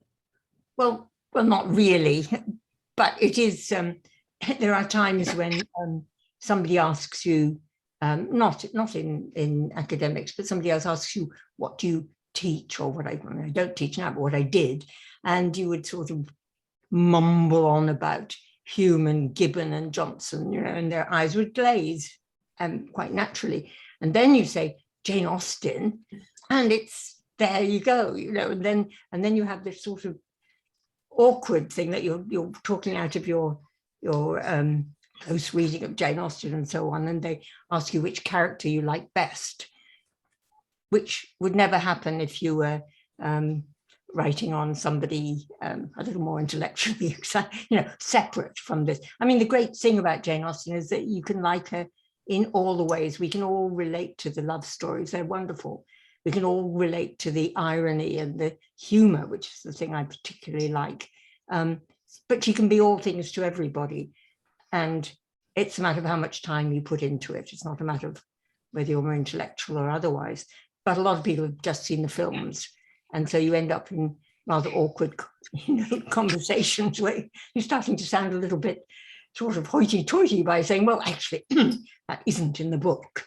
Well, not really, but it is. There are times when somebody asks you, not in academics, but somebody else asks you, what do you teach, or what I don't teach now, but what I did, and you would sort of mumble on about Hume and Gibbon and Johnson, and their eyes would glaze quite naturally. And then you say Jane Austen, and it's there you go, and then you have this sort of awkward thing that you're talking out of your close reading of Jane Austen and so on, and they ask you which character you like best, which would never happen if you were writing on somebody a little more intellectually, separate from this. I mean, the great thing about Jane Austen is that you can like her in all the ways. We can all relate to the love stories. They're wonderful. We can all relate to the irony and the humor, which is the thing I particularly like. But she can be all things to everybody. And it's a matter of how much time you put into it. It's not a matter of whether you're more intellectual or otherwise. But a lot of people have just seen the films. And so you end up in rather awkward conversations where you're starting to sound a little bit sort of hoity-toity by saying, well, actually, that isn't in the book.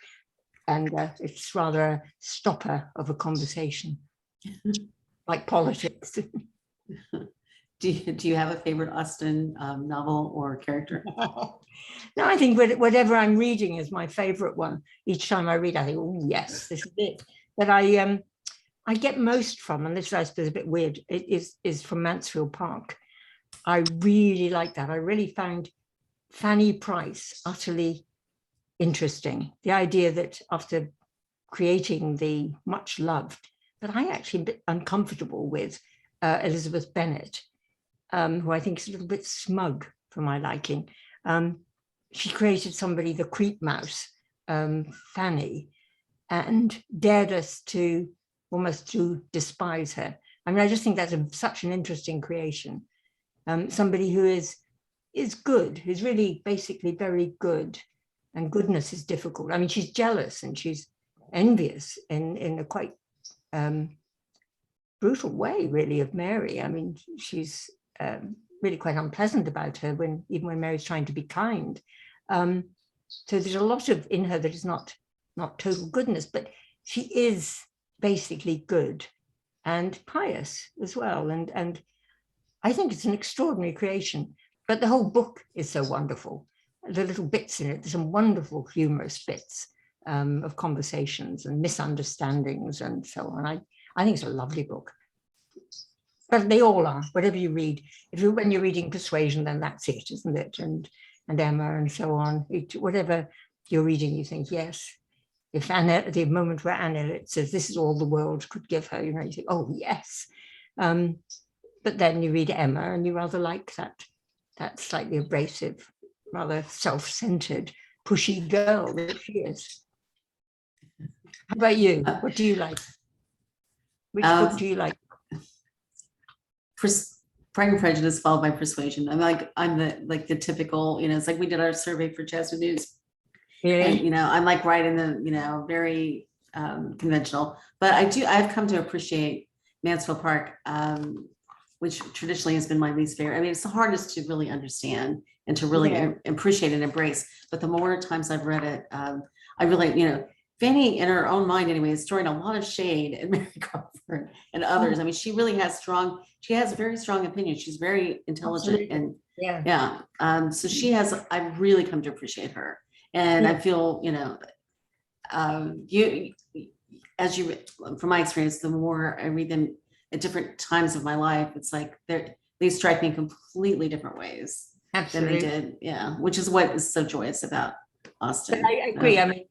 And it's rather a stopper of a conversation, like politics. Do you have a favorite Austen novel or character? No, I think whatever I'm reading is my favorite one. Each time I read, I think, oh, yes, this is it. But I get most from, and this I suppose is a bit weird, it is from Mansfield Park. I really like that. I really found Fanny Price utterly interesting. The idea that after creating the much loved, but I actually a bit uncomfortable with Elizabeth Bennet, who I think is a little bit smug for my liking. She created somebody, the creep mouse, Fanny, and dared us to almost to despise her. I mean, I just think that's such an interesting creation. Somebody who is is good, is really basically very good. And goodness is difficult. I mean, she's jealous and she's envious in a quite brutal way, really, of Mary. I mean, she's really quite unpleasant about her even when Mary's trying to be kind. So there's a lot in her that is not total goodness, but she is basically good and pious as well. And I think it's an extraordinary creation. But the whole book is so wonderful. The little bits in it, there's some wonderful humorous bits of conversations and misunderstandings and so on. I think it's a lovely book. But they all are, whatever you read. When you're reading Persuasion, then that's it, isn't it? And Emma and so on. Whatever you're reading, you think, yes. If Anna, the moment where Anna says, this is all the world could give her, you think, oh, yes. But then you read Emma and you rather like that slightly abrasive, rather self-centered, pushy girl that she is. How about you? What do you like? Which book do you like? Pride and Prejudice followed by Persuasion. I'm the typical, it's like we did our survey for Chester News. Really? And, I'm like right in the, very conventional, but I've come to appreciate Mansfield Park, which traditionally has been my least favorite. I mean, it's the hardest to really understand and to really appreciate and embrace. But the more times I've read it, I really, Fanny, in her own mind anyway, is throwing a lot of shade at Mary Crawford and others. I mean, she really has very strong opinions. She's very intelligent. Absolutely. And so I've really come to appreciate her. And I feel, from my experience, the more I read them at different times of my life, it's like they strike me in completely different ways than they did. Yeah, which is what is so joyous about Austen. But I agree. I mean,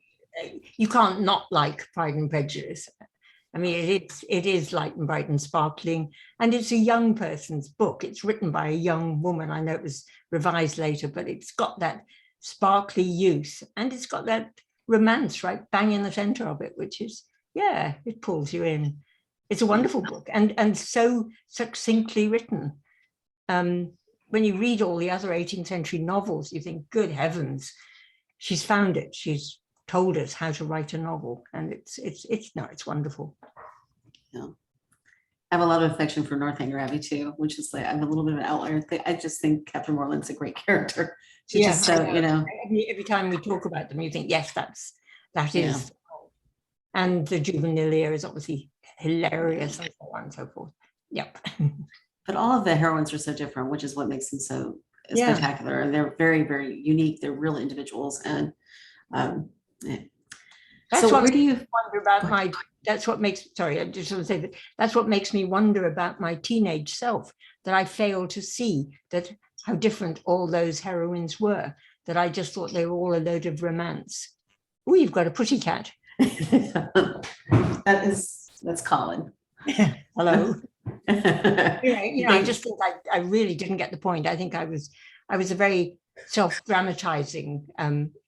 you can't not like Pride and Prejudice. I mean, it is light and bright and sparkling, and it's a young person's book. It's written by a young woman. I know it was revised later, but it's got that sparkly youth, and it's got that romance right bang in the center of it, which is, it pulls you in. It's a wonderful book and so succinctly written. When you read all the other 18th century novels, you think, good heavens, she's found it. She's told us how to write a novel, and it's wonderful. Yeah. I have a lot of affection for Northanger Abbey too, which is like, I'm a little bit of an outlier. I just think Catherine Morland's a great character. She's just so, Every time we talk about them, you think, yes, that is. And the juvenilia is obviously hilarious and so on and so forth. Yep. But all of the heroines are so different, which is what makes them so spectacular. And they're very, very unique. They're real individuals. And that's what do you wonder about that's what makes, sorry, I just want to say that's what makes me wonder about my teenage self, that I failed to see how different all those heroines were, that I just thought they were all a load of romance. Oh, you've got a pussycat. That's Colin. Hello. I just think I really didn't get the point. I think I was a very self-dramatizing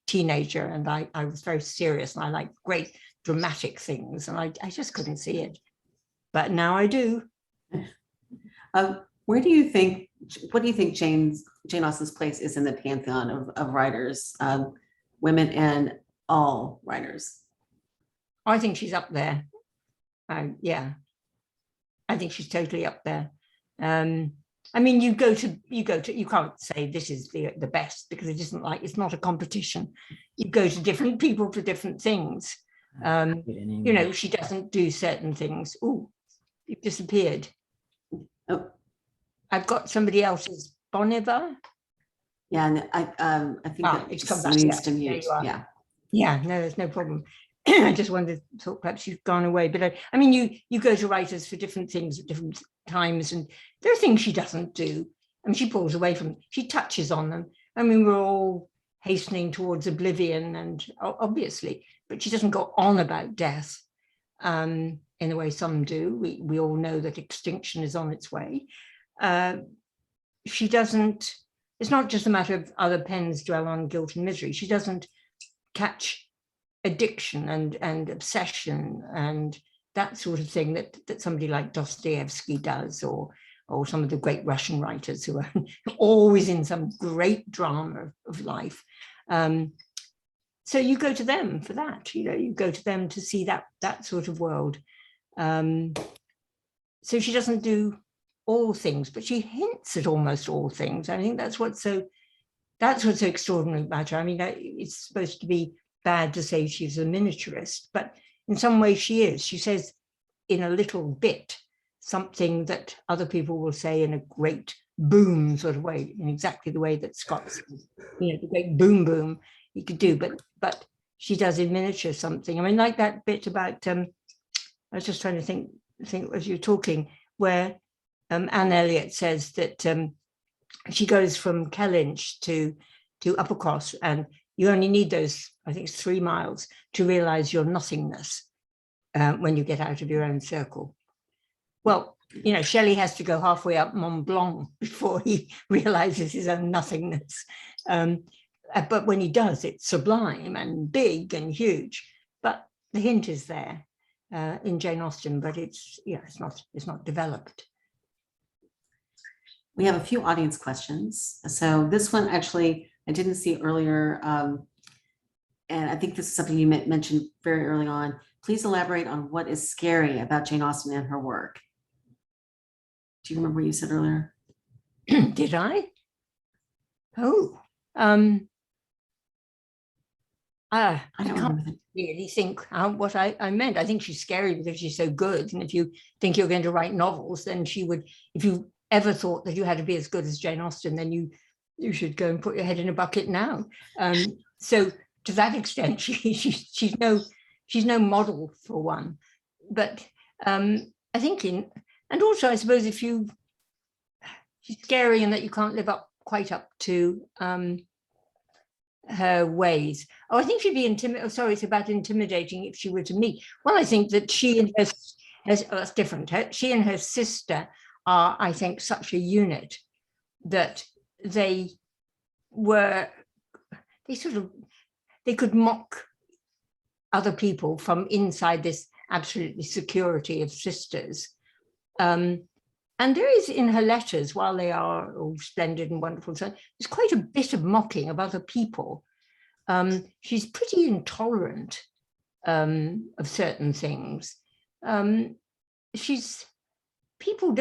teenager, and I was very serious, and I liked great dramatic things, and I just couldn't see it. But now I do. What do you think Jane Austen's place is in the pantheon of writers, women and all writers? I think she's up there. I think she's totally up there. I mean, you can't say this is the best, because it isn't like, it's not a competition. You go to different people for different things. She doesn't do certain things. Oh, you've disappeared. Oh, I've got somebody else's Bon Iver. Yeah, and I think that it's come back. Needs to mute. Yeah, no, there's no problem. I just wondered, thought perhaps you've gone away, but I mean, you go to writers for different things at different times, and there are things she doesn't do. I mean, she pulls away from them. She touches on them. I mean, we're all hastening towards oblivion, and obviously, but she doesn't go on about death in the way some do. We all know that extinction is on its way. She doesn't. It's not just a matter of other pens dwell on guilt and misery. She doesn't catch addiction and obsession and that sort of thing that somebody like Dostoevsky does, or or some of the great Russian writers who are always in some great drama of life. So you go to them for that, you go to them to see that sort of world. So she doesn't do all things, but she hints at almost all things. I think that's what's so extraordinary about her. I mean, it's supposed to be bad to say she's a miniaturist, but in some ways she is. She says in a little bit something that other people will say in a great boom sort of way, in exactly the way that Scott says, the great boom he could do, but she does in miniature something. I mean, like that bit about, I was just trying to think as you're talking, where Anne Elliot says that she goes from Kellynch to Uppercross, and you only need those, I think it's 3 miles, to realize your nothingness when you get out of your own circle. Well, Shelley has to go halfway up Mont Blanc before he realizes his own nothingness. But when he does, it's sublime and big and huge. But the hint is there in Jane Austen, but it's not developed. We have a few audience questions. So this one actually I didn't see earlier, and I think this is something you mentioned very early on. Please elaborate on what is scary about Jane Austen and her work. Do you remember what you said earlier? Did I? Oh, I can't really think what I meant. I think she's scary because she's so good. And if you think you're going to write novels, then she would, if you ever thought that you had to be as good as Jane Austen, then you should go and put your head in a bucket now. So to that extent, she's no model for one. But I think and also I suppose she's scary in that you can't live quite up to her ways. Oh, I think she'd be it's about intimidating if she were to meet. Well, I think that she and that's different. She and her sister are, I think, such a unit that they could mock other people from inside this absolutely security of sisters. And there is in her letters, while they are all splendid and wonderful, so there's quite a bit of mocking of other people. She's pretty intolerant of certain things. People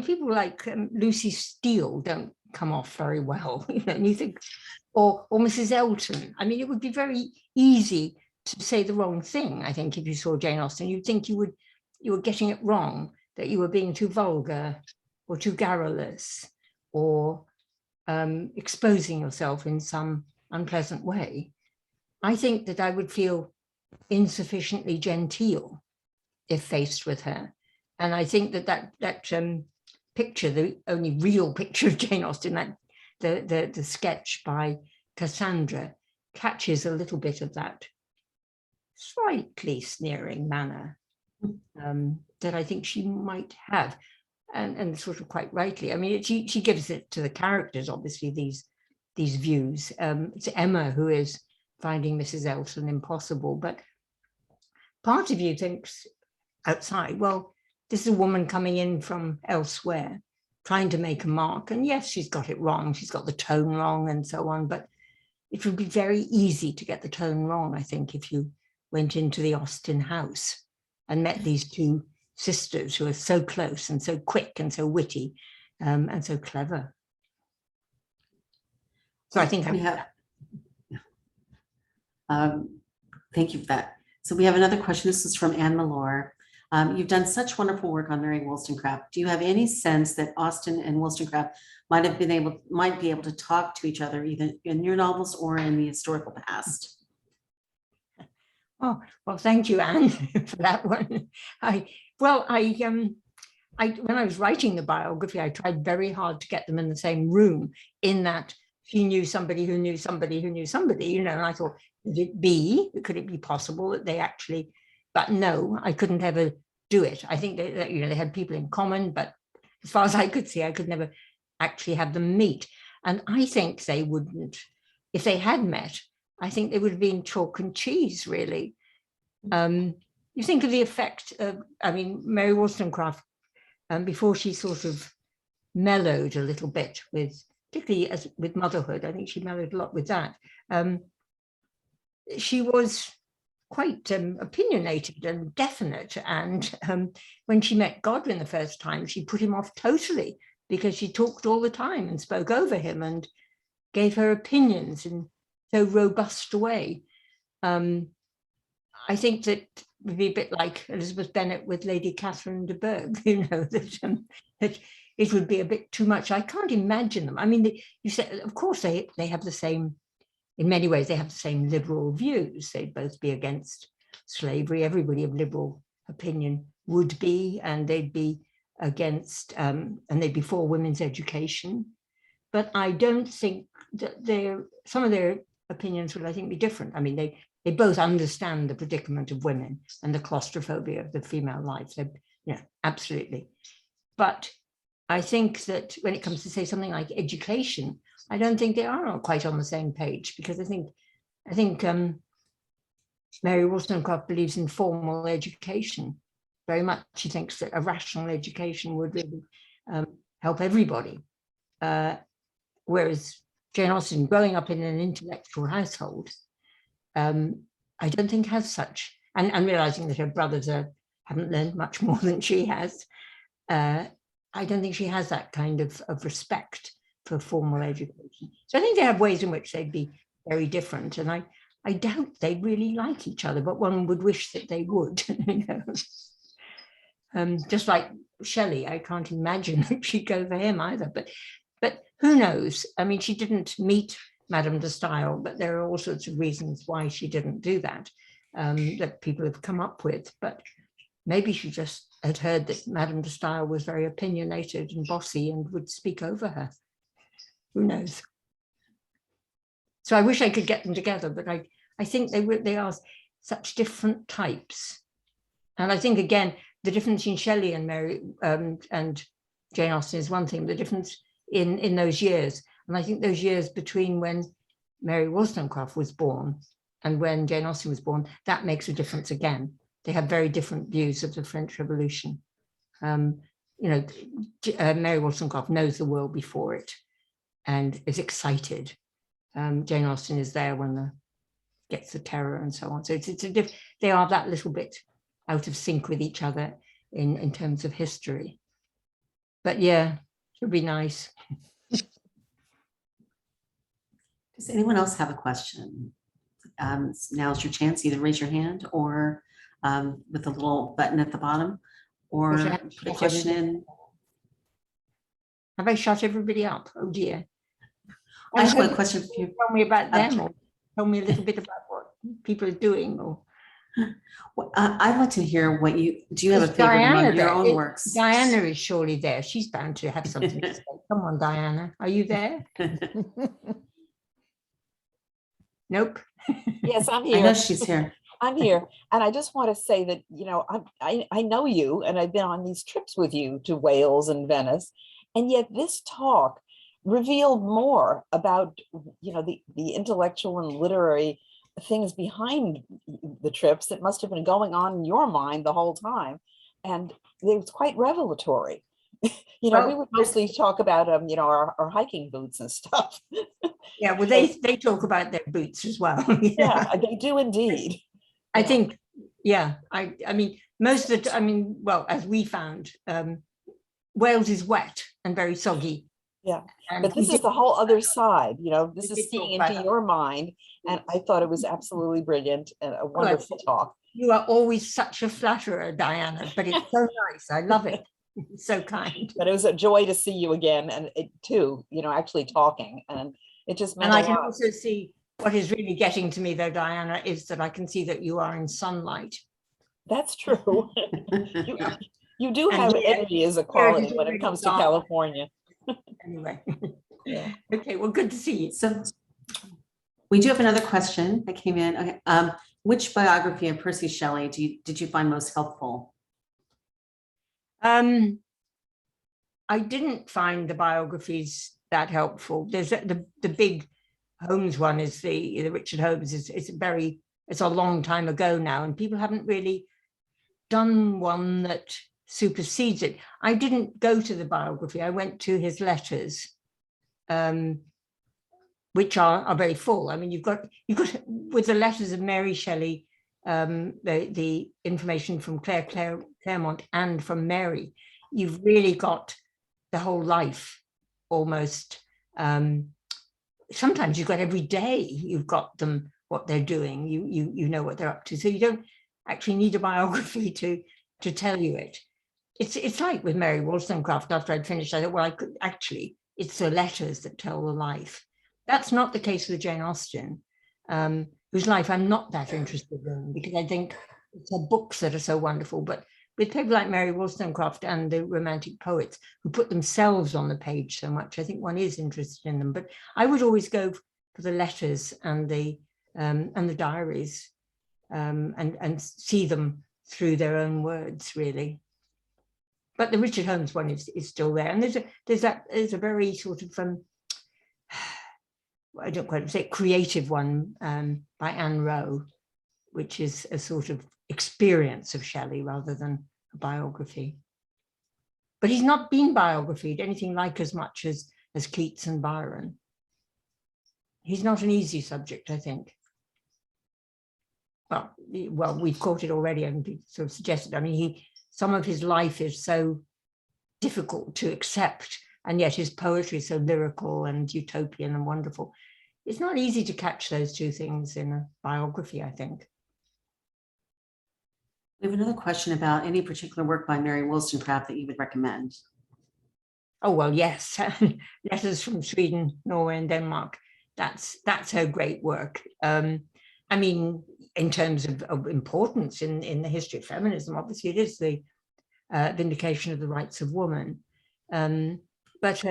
people like Lucy Steele don't come off very well, and you think, or Mrs. Elton. I mean, it would be very easy to say the wrong thing, I think, if you saw Jane Austen. You'd think you were getting it wrong, that you were being too vulgar or too garrulous or exposing yourself in some unpleasant way. I think that I would feel insufficiently genteel if faced with her. And I think that picture, the only real picture of Jane Austen, the sketch by Cassandra, catches a little bit of that slightly sneering manner that I think she might have, and sort of quite rightly. I mean, she gives it to the characters, obviously, these views. It's Emma who is finding Mrs. Elton impossible, but part of you thinks outside, well, this is a woman coming in from elsewhere, trying to make a mark, and yes, she's got it wrong, she's got the tone wrong and so on, but it would be very easy to get the tone wrong, I think, if you went into the Austen house and met these two sisters who are so close and so quick and so witty and so clever. So I think thank you for that. So we have another question. This is from Anne Malore. You've done such wonderful work on Mary Wollstonecraft. Do you have any sense that Austen and Wollstonecraft might be able to talk to each other, either in your novels or in the historical past? Oh, well, thank you, Anne, for that one. When I was writing the biography, I tried very hard to get them in the same room, in that she knew somebody who knew somebody who knew somebody, and I thought, could it be possible that they actually, but no, I couldn't ever do it. I think they had people in common, but as far as I could see, I could never actually have them meet. And I think they wouldn't, if they had met, I think they would have been chalk and cheese, really. You think of the effect of, Mary Wollstonecraft before she sort of mellowed a little bit with, particularly as with motherhood. I think she mellowed a lot with that. She was quite opinionated and definite. And when she met Godwin the first time, she put him off totally because she talked all the time and spoke over him and gave her opinions in so robust a way. I think that would be a bit like Elizabeth Bennet with Lady Catherine de Bourgh, that it would be a bit too much. I can't imagine them. I mean, you said, of course, they have the same, in many ways, they have the same liberal views. They'd both be against slavery. Everybody of liberal opinion would be, and they'd be against, and they'd be for women's education. But I don't think that some of their opinions would, I think, be different. I mean, they both understand the predicament of women and the claustrophobia of the female life. Yeah, absolutely. But I think that when it comes to, say, something like education, I don't think they are quite on the same page, because I think Mary Wollstonecraft believes in formal education very much. She thinks that a rational education would really help everybody. Whereas Jane Austen, growing up in an intellectual household, I don't think has such, and realizing that her brothers haven't learned much more than she has, I don't think she has that kind of respect for formal education. So I think they have ways in which they'd be very different, and I doubt they really like each other, but one would wish that they would. You know? Just like Shelley, I can't imagine that she'd go for him either, but who knows? I mean, she didn't meet Madame de Stael, but there are all sorts of reasons why she didn't do that, that people have come up with. But maybe she just had heard that Madame de Stael was very opinionated and bossy and would speak over her. Who knows? So I wish I could get them together, but I think they are such different types. And I think, again, the difference between Shelley and Mary and Jane Austen is one thing, the difference in those years. And I think those years between when Mary Wollstonecraft was born and when Jane Austen was born, that makes a difference again. They have very different views of the French Revolution. You know, Mary Wollstonecraft knows the world before it and is excited. Jane Austen is there when gets the terror and so on. So they are that little bit out of sync with each other in terms of history. But yeah, it would be nice. Does anyone else have a question? Now's your chance. Either raise your hand or with the little button at the bottom, or put a question in. Have I shut everybody up? Oh dear. I have a question for you. Tell me about them, or tell me a little bit about what people are doing. Or I'd like to hear what do you have a favorite among your own works? Diana is surely there. She's bound to have something to say. Come on, Diana. Are you there? Nope. Yes, I'm here. I know she's here. I'm here. And I just want to say that, you know, I know you, and I've been on these trips with you to Wales and Venice. And yet this talk revealed more about, you know, the intellectual and literary things behind the trips that must have been going on in your mind the whole time. And it was quite revelatory. You know, we would mostly talk about, you know, our hiking boots and stuff. Yeah, well, they talk about their boots as well. Yeah, they do indeed. I think, yeah, I mean, most of the, I mean, well, as we found, Wales is wet and very soggy. Yeah, but this is the whole other side, you know, this is seeing into your mind. And I thought it was absolutely brilliant and a wonderful talk. You are always such a flatterer, Diana, but it's so nice. I love it. It's so kind. But it was a joy to see you again, and it too, you know, actually talking, and it just meant and I can also see what is really getting to me, though, Diana, is that I can see that you are in sunlight. That's true. you do have energy as a quality when it comes to California. Anyway, yeah. Okay, well, good to see you. So we do have another question that came in. Okay. Which biography of Percy Shelley did you find most helpful? I didn't find the biographies that helpful. There's the big Holmes one is the Richard Holmes it's a long time ago now, and people haven't really done one that supersedes it. I didn't go to the biography. I went to his letters, which are very full. I mean, you've got with the letters of Mary Shelley, the information from Claremont and from Mary, you've really got the whole life almost. Sometimes you've got every day, you've got them, what they're doing, you know what they're up to. So you don't actually need a biography to tell you it. It's like with Mary Wollstonecraft, after I'd finished, I thought, well, I could actually, it's the letters that tell the life. That's not the case with Jane Austen, whose life I'm not that interested in, because I think it's her books that are so wonderful. But with people like Mary Wollstonecraft and the Romantic poets who put themselves on the page so much, I think one is interested in them. But I would always go for the letters and the diaries, and see them through their own words, really. But the Richard Holmes one is still there, and there's a very sort of I don't quite say creative one by Anne Rowe, which is a sort of experience of Shelley rather than a biography. But he's not been biographied anything like as much as Keats and Byron. He's not an easy subject, I think. Well, we've caught it already and sort of suggested. I mean, some of his life is so difficult to accept, and yet his poetry is so lyrical and utopian and wonderful. It's not easy to catch those two things in a biography, I think. We have another question about any particular work by Mary Wollstonecraft that you would recommend. Oh, well, yes. Letters from Sweden, Norway, and Denmark. That's her great work. I mean, in terms of importance in the history of feminism, obviously it is the vindication of the rights of woman. But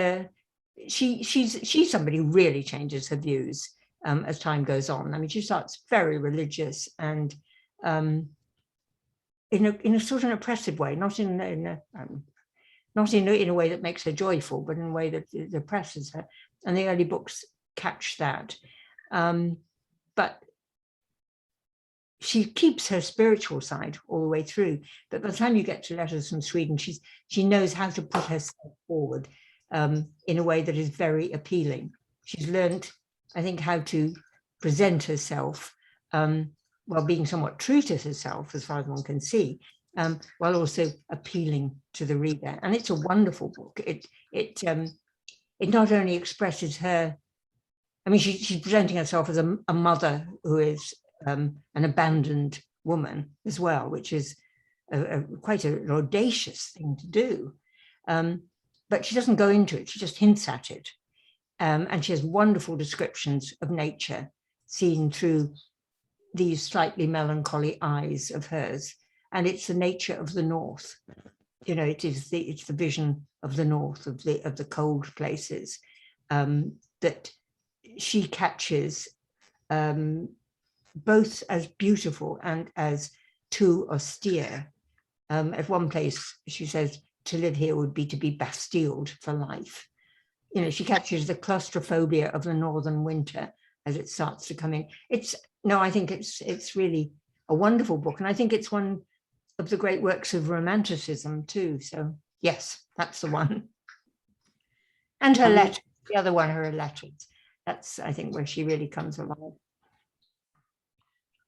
she's somebody who really changes her views as time goes on. I mean, she starts very religious and in a sort of an oppressive way, not in a way that makes her joyful, but in a way that oppresses her. And the early books catch that. But she keeps her spiritual side all the way through. But by the time you get to Letters from Sweden, she knows how to put herself forward in a way that is very appealing. She's learned, I think, how to present herself while being somewhat true to herself, as far as one can see, while also appealing to the reader. And it's a wonderful book. It not only expresses her, I mean, she's presenting herself as a mother who is an abandoned woman as well, which is quite an audacious thing to do. But she doesn't go into it, she just hints at it. And she has wonderful descriptions of nature seen through these slightly melancholy eyes of hers. And it's the nature of the North. You know, it's the vision of the North, of the cold places that she catches both as beautiful and as too austere. At one place, she says, to live here would be to be bastilled for life. You know, she catches the claustrophobia of the northern winter as it starts to come in. I think it's really a wonderful book. And I think it's one of the great works of Romanticism too. So yes, that's the one. And her letters, the other one, her letters. That's, I think, where she really comes alive.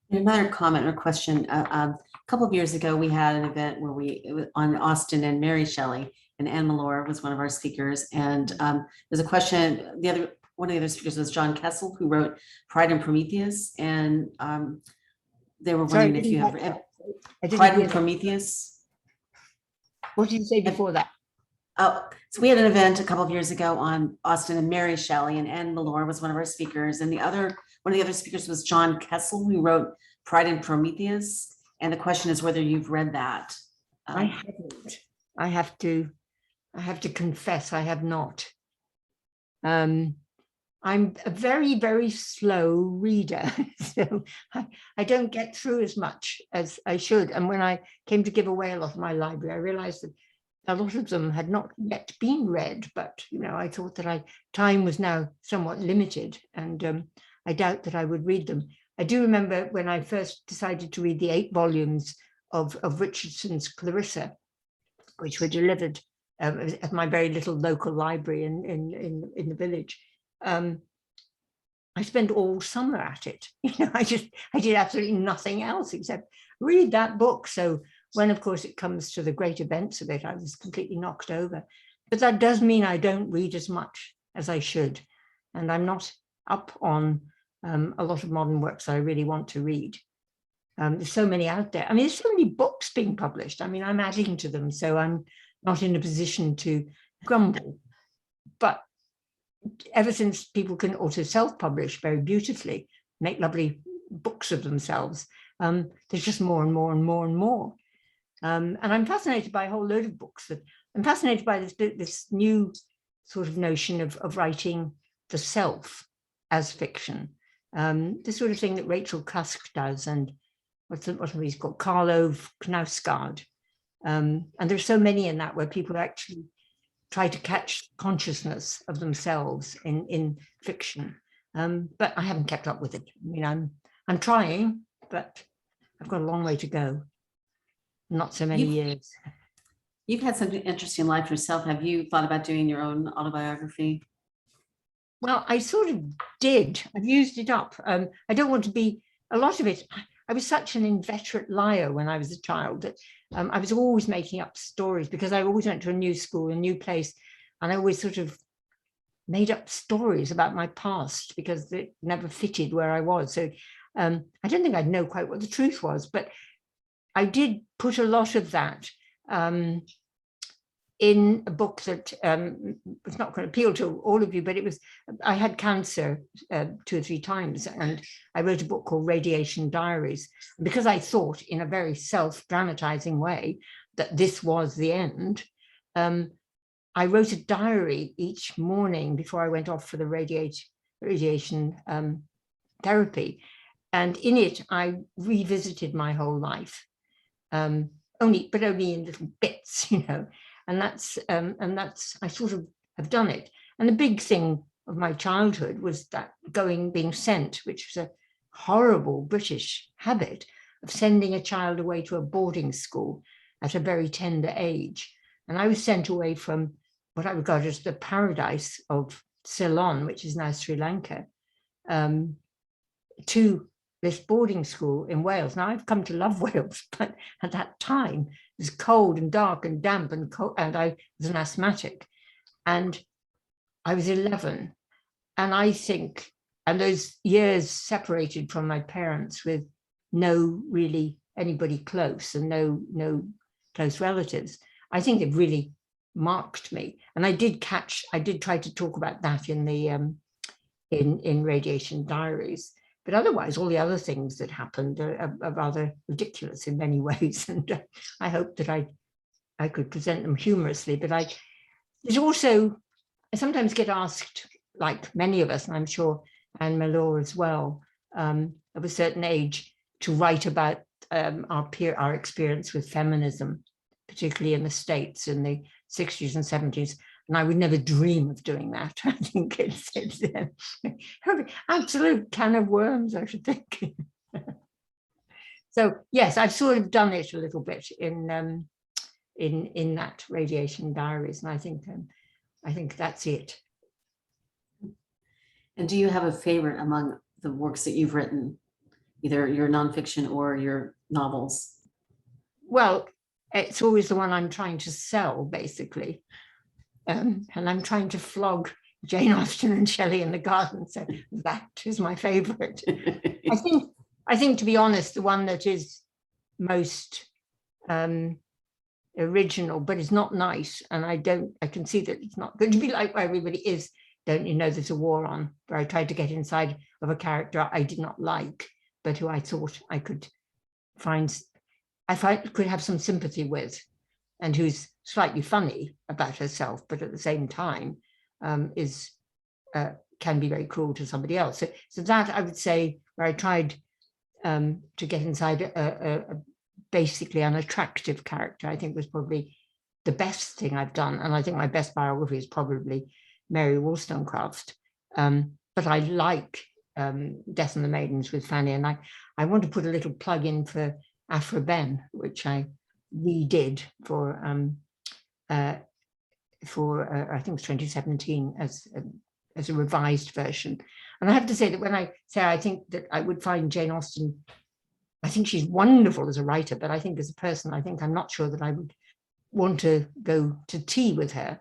Another comment or question. A couple of years ago, we had an event where on Austen and Mary Shelley, and Anne Malore was one of our speakers. And there's a question. One of the other speakers was John Kessel, who wrote Pride and Prometheus, and they were wondering if you have Pride and Prometheus. What did you say before that? Oh, so we had an event a couple of years ago on Austen and Mary Shelley, and Anne Malore was one of our speakers, and one of the other speakers was John Kessel, who wrote Pride and Prometheus. And the question is whether you've read that. I haven't. I have to confess, I have not. I'm a very, very slow reader, so I don't get through as much as I should. And when I came to give away a lot of my library, I realized that a lot of them had not yet been read, but I thought that time was now somewhat limited, and I doubt that I would read them. I do remember when I first decided to read the 8 volumes of Richardson's Clarissa, which were delivered at my very little local library in the village. I spent all summer at it. I did absolutely nothing else except read that book. So when, of course, it comes to the great events of it, I was completely knocked over. But that does mean I don't read as much as I should. And I'm not up on a lot of modern works that I really want to read. There's so many out there. I mean, there's so many books being published. I mean, I'm adding to them, so I'm not in a position to grumble. But ever since people can also self-publish very beautifully, make lovely books of themselves, there's just more and more and more and more. And I'm fascinated by a whole load of books. I'm fascinated by this new sort of notion of writing the self as fiction. The sort of thing that Rachel Cusk does, and what are these called? Carlo Knausgaard. And there's so many in that where people actually try to catch consciousness of themselves in fiction. But I haven't kept up with it. I mean, I'm trying, but I've got a long way to go. Not so many years. You've had such an interesting life yourself. Have you thought about doing your own autobiography? Well, I sort of did. I've used it up. I don't want to be, a lot of it, I was such an inveterate liar when I was a child that I was always making up stories because I always went to a new school, a new place, and I always sort of made up stories about my past because it never fitted where I was. So I don't think I'd know quite what the truth was, but I did put a lot of that in a book that was not going to appeal to all of you, but it was, I had cancer 2 or 3 times, and I wrote a book called Radiation Diaries. Because I thought in a very self-dramatizing way that this was the end, I wrote a diary each morning before I went off for the radiation therapy. And in it, I revisited my whole life. Only in little bits, and that's I sort of have done it. And the big thing of my childhood was that being sent, which was a horrible British habit of sending a child away to a boarding school at a very tender age. And I was sent away from what I regard as the paradise of Ceylon, which is now Sri Lanka, to this boarding school in Wales. Now I've come to love Wales, but at that time it was cold and dark and damp and cold, and I was an asthmatic, and I was 11. And I think, and those years separated from my parents with no really anybody close and no close relatives, I think it really marked me. And I did try to talk about that in the in Radiation Diaries. But otherwise, all the other things that happened are rather ridiculous in many ways. And I hope that I could present them humorously. But I sometimes get asked, like many of us, and I'm sure Anne Mallour as well, of a certain age, to write about our experience with feminism, particularly in the States in the 60s and 70s. And I would never dream of doing that. I think it's absolute can of worms, I should think. So yes, I've sort of done it a little bit in that Radiation Diaries, and I think that's it. And do you have a favorite among the works that you've written, either your nonfiction or your novels? Well, it's always the one I'm trying to sell, basically. And I'm trying to flog Jane Austen and Shelley in the garden. So that is my favorite. I think, to be honest, the one that is most original, but it's not nice. And I can see that it's not going to be like where everybody is. Don't you know there's a war on, where I tried to get inside of a character I did not like, but who I thought I could could have some sympathy with, and who's slightly funny about herself, but at the same time can be very cruel to somebody else. So that, I would say, where I tried to get inside a basically unattractive character, I think was probably the best thing I've done. And I think my best biography is probably Mary Wollstonecraft. But I like Death and the Maidens with Fanny, and I want to put a little plug in for Aphra Behn, which I redid for for I think it was 2017 as a revised version. And I have to say that when I say I think that I would find Jane Austen, I think she's wonderful as a writer, but I think as a person, I'm not sure that I would want to go to tea with her.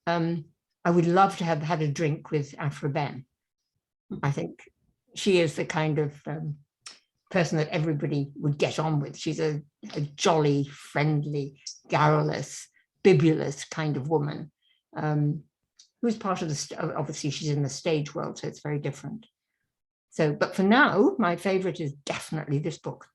I would love to have had a drink with Aphra Behn. I think she is the kind of person that everybody would get on with. She's a jolly, friendly, garrulous, bibulous kind of woman, who's part of obviously she's in the stage world, so it's very different. So, but for now, my favorite is definitely this book.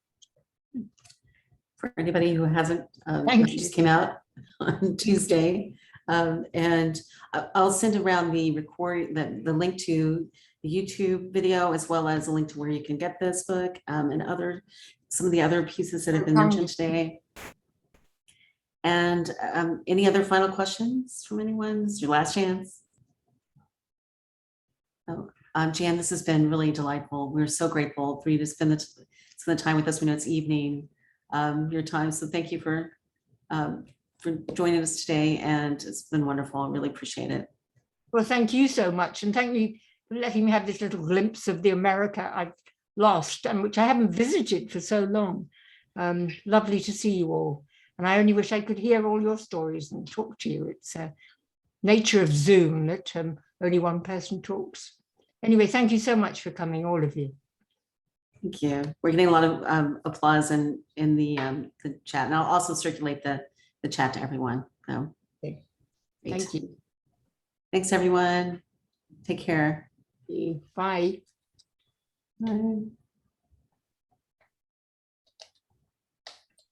For anybody who hasn't, Thank it you. just came out on Tuesday. And I'll send around the recording, the link to the YouTube video, as well as a link to where you can get this book and some of the other pieces that have been mentioned today. And any other final questions from anyone? This is your last chance. Oh, Jan, this has been really delightful. We're so grateful for you to spend the time with us. We know it's evening, your time. So thank you for joining us today. And it's been wonderful. I really appreciate it. Well, thank you so much. And thank you for letting me have this little glimpse of the America I've lost and which I haven't visited for so long. Lovely to see you all. And I only wish I could hear all your stories and talk to you. It's a nature of Zoom that only one person talks. Anyway, thank you so much for coming, all of you. Thank you. We're getting a lot of applause in the chat, and I'll also circulate the chat to everyone. So, Okay. great. Thank you. Thanks, everyone. Take care. Bye. Bye.